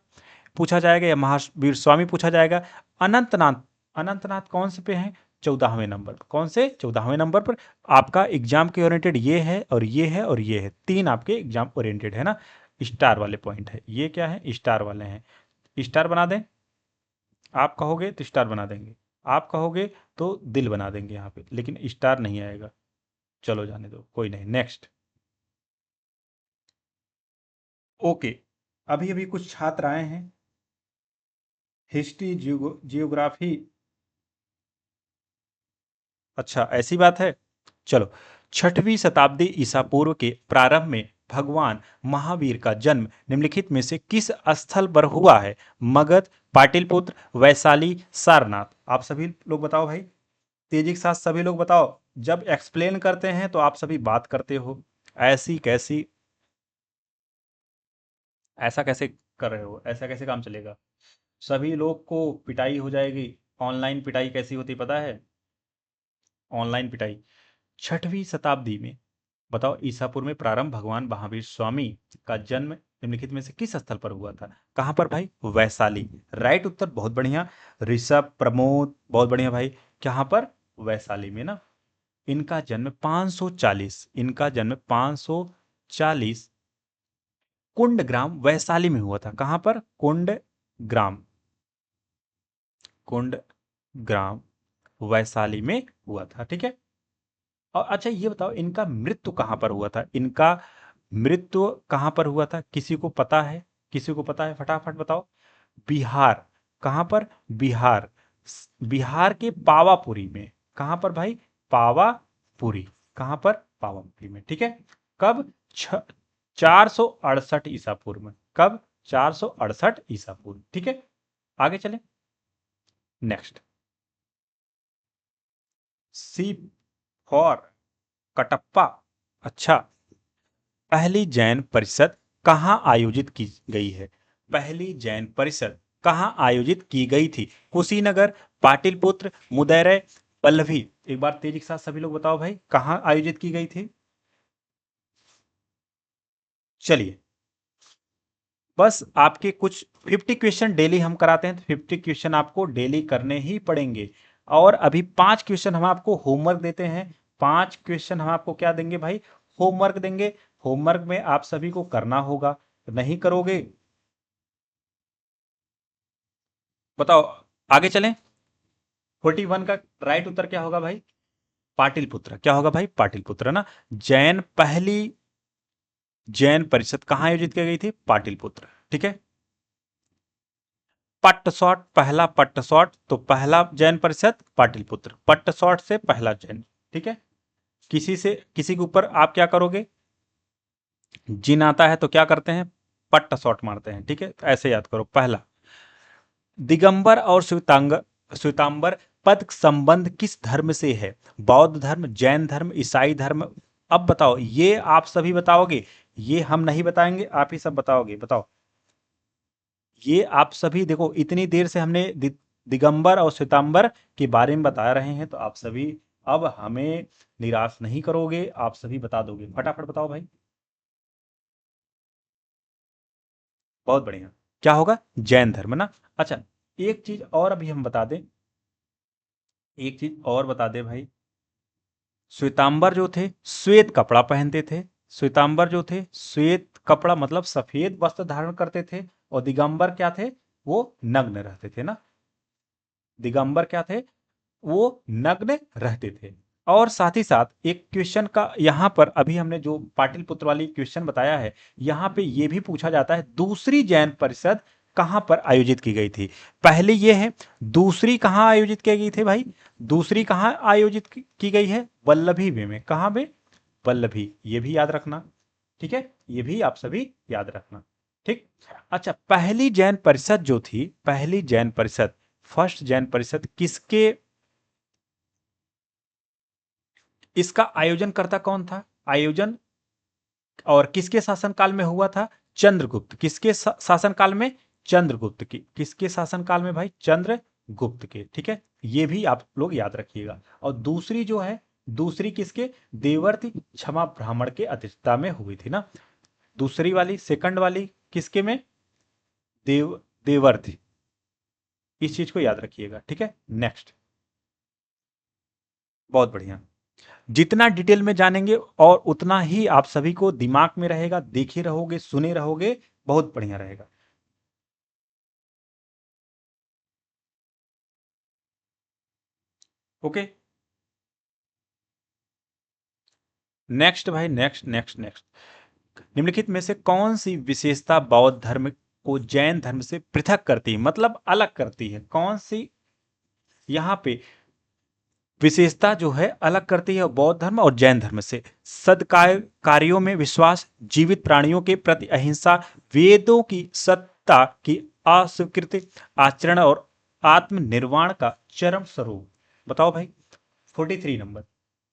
पूछा जाएगा या महावीर स्वामी पूछा जाएगा। अनंतनाथ, अनंतनाथ कौन से पे हैं, 14वें नंबर, कौन से 14वें नंबर पर। आपका एग्जाम के ओरिएंटेड ये है और ये है और ये है, तीन आपके एग्जाम ओरिएंटेड है ना, स्टार वाले पॉइंट है, ये क्या है, स्टार वाले हैं, स्टार बना दें, आप कहोगे तो स्टार बना देंगे, आप कहोगे तो दिल बना देंगे यहाँ पे, लेकिन स्टार नहीं आएगा, चलो जाने दो, कोई नहीं, नेक्स्ट। ओके, अभी अभी कुछ छात्र आए हैं, हिस्ट्री, जियोग्राफी, अच्छा ऐसी बात है, चलो। 6वीं शताब्दी ईसा पूर्व के प्रारंभ में भगवान महावीर का जन्म निम्नलिखित में से किस स्थल पर हुआ है, मगध, पाटलिपुत्र, वैशाली, सारनाथ, आप सभी लोग बताओ भाई, तेजी के साथ सभी लोग बताओ। जब एक्सप्लेन करते हैं तो आप सभी बात करते हो, ऐसी कैसी, ऐसा कैसे कर रहे हो, ऐसा कैसे काम चलेगा, सभी लोग को पिटाई हो जाएगी। ऑनलाइन पिटाई कैसी होती पता है, ऑनलाइन पिटाई। 6वीं शताब्दी में बताओ, ईसापुर में प्रारंभ भगवान महावीर स्वामी का जन्म निम्नलिखित में से किस स्थल पर हुआ था, कहां पर भाई, वैशाली, राइट उत्तर, बहुत बढ़िया। ऋषभ, प्रमोद, बहुत बढ़िया भाई, कहां पर, वैशाली में ना। इनका जन्म 540, इनका जन्म 540 कुंड ग्राम वैशाली में हुआ था, कहां पर, कुंड ग्राम, कुंड ग्राम वैशाली में हुआ था, ठीक है। और अच्छा ये बताओ, इनका मृत्यु कहाँ पर हुआ था? इनका मृत्यु कहाँ पर हुआ था? किसी को पता है? किसी को पता है? फटाफट बताओ। बिहार। कहाँ पर? बिहार। बिहार के पावापुरी में। कहाँ पर भाई? पावापुरी। कहाँ पर? पावापुरी में। ठीक है। कब? 468 ईसा पूर्व में। कब? 468 ईसा पूर्व। ठीक है, आगे चले। Next, C for Kattappa. अच्छा, पहली जैन परिषद कहाँ आयोजित की गई है? पहली जैन परिषद कहाँ आयोजित की गई थी? कुशीनगर, पाटिलपुत्र, मुदैरै, पल्लवी। एक बार तेजी के साथ सभी लोग बताओ भाई, कहाँ आयोजित की गई थी? चलिए, बस आपके कुछ 50 क्वेश्चन डेली हम कराते हैं, तो 50 क्वेश्चन आपको डेली करने ही पड़ेंगे। और अभी 5 क्वेश्चन हम आपको होमवर्क देते हैं। 5 क्वेश्चन हम आपको क्या देंगे भाई? होमवर्क देंगे। होमवर्क में आप सभी को करना होगा। नहीं करोगे, बताओ। आगे चलें। 41 का राइट उत्तर क्या होगा भाई? पाटिलपुत्र। क्या होगा भाई? पाटिलपुत्र ना। जैन पहली जैन परिषद कहाँ आयोजित की गई थी? पाटिलपुत्र। ठीक है। पट्टसौट, पहला पट्टसौट, तो पहला जैन परिषद पाटिलपुत्र, पट्टसौट से पहला जैन। ठीक है। किसी के ऊपर आप क्या करोगे? जिन आता है तो क्या करते हैं? पट्टसौट मारते हैं। ठीक है, तो ऐसे याद करो। पहला, दिगंबर और श्वेतांबर पद संबंध किस धर्म से है? बौद्ध धर्म, जैन धर्म, ईसाई धर्म। अब बताओ, ये आप सभी बताओगे, ये हम नहीं बताएंगे, आप ही सब बताओगे। बताओ, ये आप सभी देखो, इतनी देर से हमने दिगंबर और श्वेतांबर के बारे में बता रहे हैं, तो आप सभी अब हमें निराश नहीं करोगे, आप सभी बता दोगे। फटाफट बताओ भाई। बहुत बढ़िया। क्या होगा? जैन धर्म ना। अच्छा, एक चीज और अभी हम बता दें, एक चीज और बता दें भाई। श्वेतांबर जो थे श्वेत कपड़ा पहनते थे। श्वेतांबर जो थे श्वेत कपड़ा मतलब सफेद वस्त्र धारण करते थे। और दिगंबर क्या थे? वो नग्न रहते थे ना। दिगंबर क्या थे? वो नग्न रहते थे। और साथ ही साथ एक क्वेश्चन का यहाँ पर अभी हमने जो पाटिलपुत्र वाली क्वेश्चन बताया है, यहाँ पे ये भी पूछा जाता है, दूसरी जैन परिषद कहाँ पर आयोजित की गई थी? पहली ये है, दूसरी कहाँ आयोजित की गई थी भाई? दूसरी कहाँ आयोजित की गई है? वल्लभी में। कहाँ में? वल्लभी। ये भी याद रखना। ठीक है, ये भी आप सभी याद रखना। ठीक। अच्छा, पहली जैन परिषद जो थी, पहली जैन परिषद, फर्स्ट जैन परिषद किसके, इसका आयोजनकर्ता कौन था? आयोजन और किसके शासनकाल में हुआ था? चंद्रगुप्त। किसके शासनकाल में? चंद्रगुप्त की। किसके शासनकाल में भाई? चंद्रगुप्त के। ठीक है, ये भी आप लोग याद रखिएगा। और दूसरी जो है, दूसरी किसके? देवर्षि क्षमा ब्राह्मण के अध्यक्षता में हुई थी ना। दूसरी वाली, सेकंड वाली किसके में? देवर्षि। इस चीज को याद रखिएगा। ठीक है, नेक्स्ट। बहुत बढ़िया। जितना डिटेल में जानेंगे और उतना ही आप सभी को दिमाग में रहेगा, देखे रहोगे, सुने रहोगे, बहुत बढ़िया रहेगा। ओके। नेक्स्ट भाई, नेक्स्ट नेक्स्ट नेक्स्ट। निम्नलिखित में से कौन सी विशेषता बौद्ध धर्म को जैन धर्म से पृथक करती है, मतलब अलग करती है? कौन सी यहां पे विशेषता जो है अलग करती है बौद्ध धर्म और जैन धर्म से? सद्कार्य, कार्यों में विश्वास, जीवित प्राणियों के प्रति अहिंसा, वेदों की सत्ता की अस्वीकृति, आचरण और आत्मनिर्वाण का चरम स्वरूप। बताओ भाई। 43 नंबर।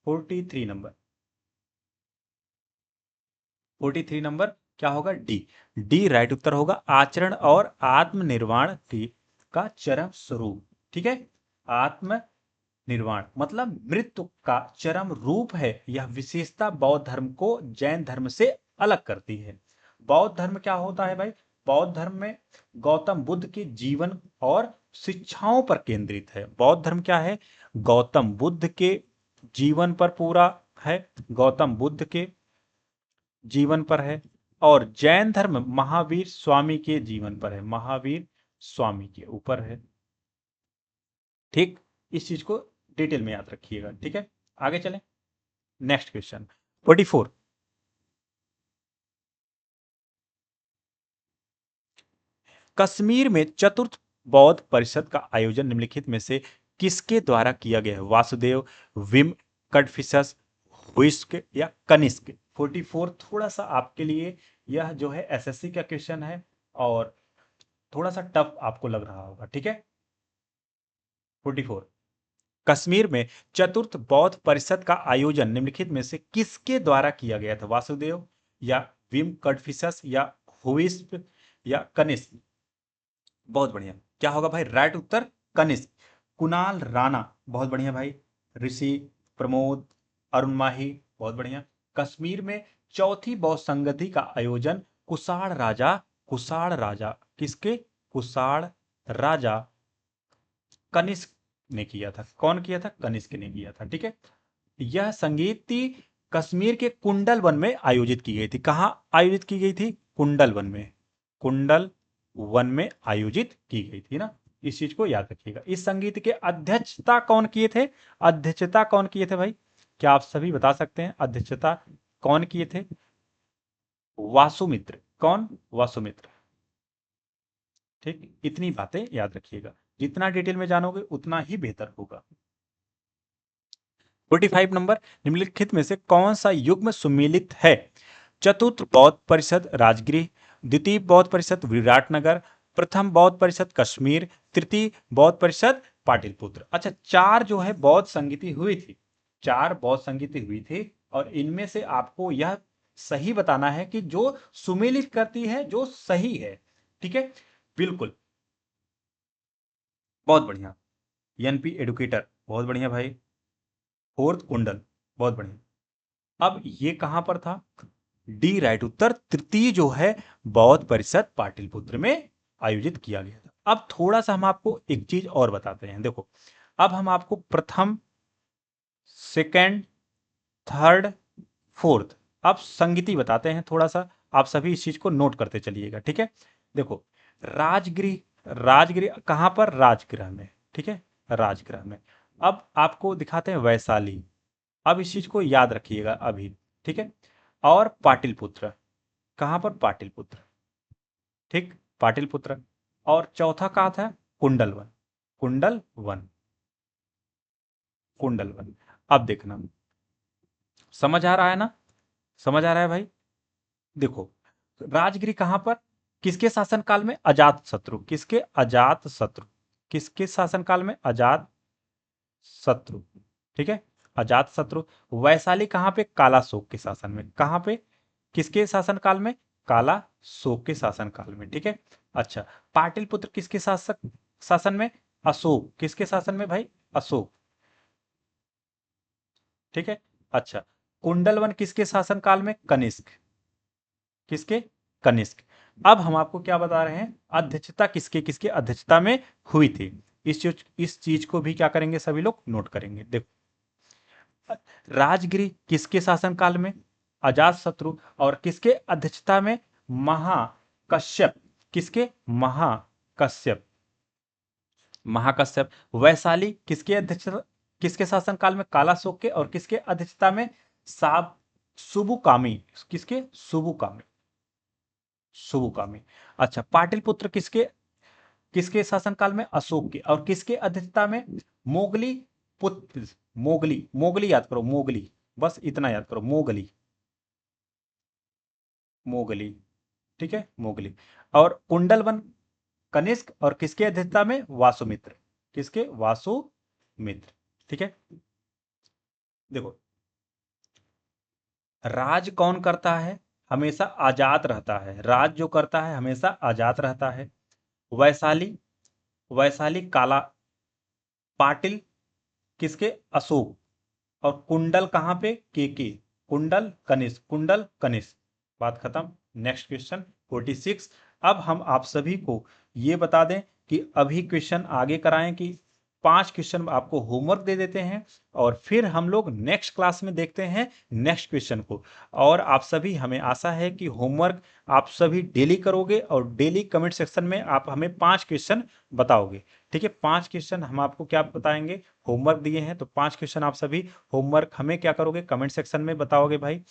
43 नंबर। 43 नंबर क्या होगा? डी। डी राइट उत्तर होगा। आचरण और आत्मनिर्वाण की का चरम स्वरूप। ठीक है, आत्म निर्वाण मतलब मृत्यु का चरम रूप है। यह विशेषता बौद्ध धर्म को जैन धर्म से अलग करती है। बौद्ध धर्म क्या होता है भाई? बौद्ध धर्म में गौतम बुद्ध के जीवन और शिक्षाओं पर केंद्रित है। बौद्ध धर्म क्या है? गौतम बुद्ध के जीवन पर पूरा है, गौतम बुद्ध के जीवन पर है। और जैन धर्म महावीर स्वामी के जीवन पर है, महावीर स्वामी के ऊपर है। ठीक, इस चीज को डिटेल में याद रखिएगा। ठीक है, आगे चलें। Next question 44। कश्मीर में चतुर्थ बौद्ध परिषद का आयोजन निम्नलिखित में से किसके द्वारा किया गया है? वासुदेव, विम, कडफिसस, हुइस्क या कनिष्क। 44 थोड़ा सा आपके लिए यह जो है एसएससी का क्वेश्चन है और थोड़ा सा टफ आपको लग रहा होगा, ठीक है। 44। कश्मीर में चतुर्थ बौद्ध परिषद का आयोजन निम्नलिखित में से किसके द्वारा किया गया था? वासुदेव या विम कडफिसस या हुइस्क या कनिष्क। बहुत बढ़िया, क्या होगा भाई? राइट उत्तर कनिष्क। कुणाल राणा, बहुत बढ़िया भाई। ऋषि, प्रमोद, अरुण माही, बहुत बढ़िया। कश्मीर में चौथी बौद्ध संगति का आयोजन कुषाण राजा किसके? कुषाण राजा कनिष्क ने किया था। कौन किया था? कनिष्क ने किया था, ठीक है। यह संगीति कश्मीर के कुंडल वन में आयोजित की गई थी। कहां आयोजित की गई थी? कुंडल वन में। कुंडल वन में आयोजित की गई थी ना, इस चीज को याद रखिएगा। इस संगीत के अध्यक्षता कौन किए थे? अध्यक्षता कौन किए थे भाई? क्या आप सभी बता सकते हैं अध्यक्षता कौन किए थे? वासुमित्र। कौन? वासुमित्र। ठीक, इतनी बातें याद रखिएगा। जितना डिटेल में जानोगे उतना ही बेहतर होगा। 45 नंबर, निम्नलिखित में से कौन सा युग्म सुमेलित है? चतुर्थ बौद्ध परिषद राजगृह, द्वितीय बौद्ध परिषद विराटनगर, प्रथम बौद्ध परिषद कश्मीर, तृतीय बौद्ध परिषद पाटलिपुत्र। अच्छा, चार जो है बौद्ध संगीति हुई थी, चार बौद्ध संगीति हुई थी और इनमें से आपको यह सही बताना है कि जो सुमेलित करती है, जो सही है, ठीक है। बिल्कुल, बहुत बढ़िया। एनपी एडुकेटर, बहुत बढ़िया भाई। फोर्थ कुंडल, बहुत बढ़िया। अब ये कहां पर था? डी राइट उत्तर, तृतीय जो है बौद्ध परिषद पाटलिपुत्र में आयोजित किया गया था। अब थोड़ा सा हम आपको एक चीज और बताते हैं, देखो। अब हम आपको प्रथम, सेकंड, थर्ड, फोर्थ, अब संगीति बताते हैं। थोड़ा सा आप सभी इस चीज को नोट करते चलिएगा, ठीक है। देखो, राजगृह, राजगृह कहां पर? राजगृह में, ठीक है, राजगृह में। अब आपको दिखाते हैं वैशाली। अब इस चीज को याद रखिएगा अभी, ठीक है। और पाटलिपुत्र, कहां पर? पाटलिपुत्र, ठीक, पाटलिपुत्र। और चौथा कहा था? कुंडल वन, कुंडल वन, कुंडल वन। अब देखना, समझ आ रहा है ना? समझ आ रहा है भाई? देखो, राजगिरी कहां पर? किसके शासनकाल में? अजात शत्रु। किसके? अजात शत्रु। किसके शासनकाल में? अजात शत्रु, ठीक है, अजात शत्रु। वैशाली कहां पे? काला शोक के शासन में। कहां पे? किसके शासन काल में? काला शोक के शासन काल में, ठीक है। अच्छा, पाटलिपुत्र किसके शासक शासन में? अशोक। किसके शासन में भाई? अशोक, ठीक है। अच्छा, कुंडलवन किसके शासन काल में? कनिष्क। किसके? कनिष्क। अब हम आपको क्या बता रहे हैं? अध्यक्षता किसके किसके अध्यक्षता में हुई थी? इस चीज को भी क्या करेंगे? सभी लोग नोट करेंगे। देखो, राजगिरी किसके शासनकाल में? अजात शत्रु। और किसके अध्यक्षता में? महाकश्यप। किसके? महाकश्यप, महाकश्यप। वैशाली किसके अध्यक्षता, किसके शासनकाल में? कालाशोक के। और किसके अध्यक्षता में? साब सुबुकामी। किसके? सुबुकामी, सुबुकामी। अच्छा, पाटलिपुत्र किसके किसके शासनकाल में? अशोक के। और किसके अध्यक्षता में? मोगली पुत्र, मोगली, मोगली याद करो, मोगली, बस इतना याद करो, मोगली, मोगली, ठीक है, मोगली। और कुंडलवन कनिष्क। और किसके अध्यक्षता में? वासुमित्र। किसके? वासुमित्र, ठीक है। देखो, राज कौन करता है? हमेशा आजाद रहता है। राज जो करता है हमेशा आजाद रहता है। वैशाली, वैशाली काला, पाटिल किसके? अशोक। और कुंडल कहां पे? के, कुंडल कनिष्क, कुंडल कनिष्क। बात खत्म। Next question 46। अब हम आप सभी को ये बता दें कि अभी क्वेश्चन आगे कराएं कि 5 क्वेश्चन आपको होमवर्क दे देते हैं और फिर हम लोग नेक्स्ट क्लास में देखते हैं नेक्स्ट क्वेश्चन को। और आप सभी, हमें आशा है कि होमवर्क आप सभी डेली करोगे और डेली कमेंट सेक्शन में आप हमें 5 क्वेश्चन बताओगे। ठीक है, 5 क्वेश्चन हम आपको क्या बताएंगे, होमवर्क दिए हैं तो 5 क्वेश्चन आप सभी होमवर्क हमें क्या करोगे, कमेंट सेक्शन में बताओगे भाई।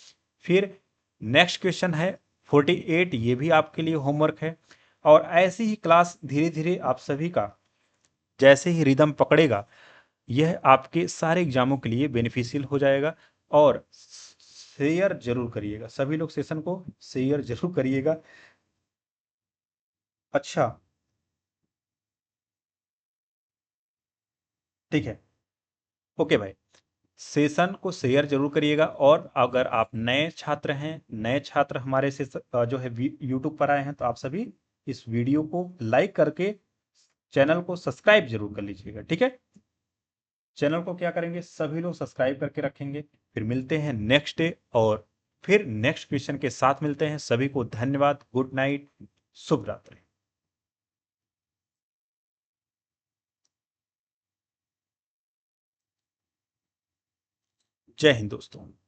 फिर नेक्स्ट क्वेश्चन है 48, ये भी आपके लिए होमवर्क है। और ऐसी ही क्लास धीरे धीरे आप सभी का जैसे ही रिदम पकड़ेगा, यह आपके सारे एग्जामों के लिए बेनिफिशियल हो जाएगा। और शेयर जरूर करिएगा, सभी लोग सेशन को शेयर जरूर करिएगा। अच्छा, ठीक है, ओके भाई, सेशन को शेयर जरूर करिएगा। और अगर आप नए छात्र हैं, नए छात्र हमारे से जो है यूट्यूब पर आए हैं, तो आप सभी इस वीडियो को लाइक करके चैनल को सब्सक्राइब जरूर कर लीजिएगा। ठीक है, चैनल को क्या करेंगे, सभी लोग सब्सक्राइब करके रखेंगे। फिर मिलते हैं नेक्स्ट डे और फिर नेक्स्ट क्वेश्चन के साथ मिलते हैं। सभी को धन्यवाद, गुड नाइट, शुभ रात्रि। जय हिंद दोस्तों।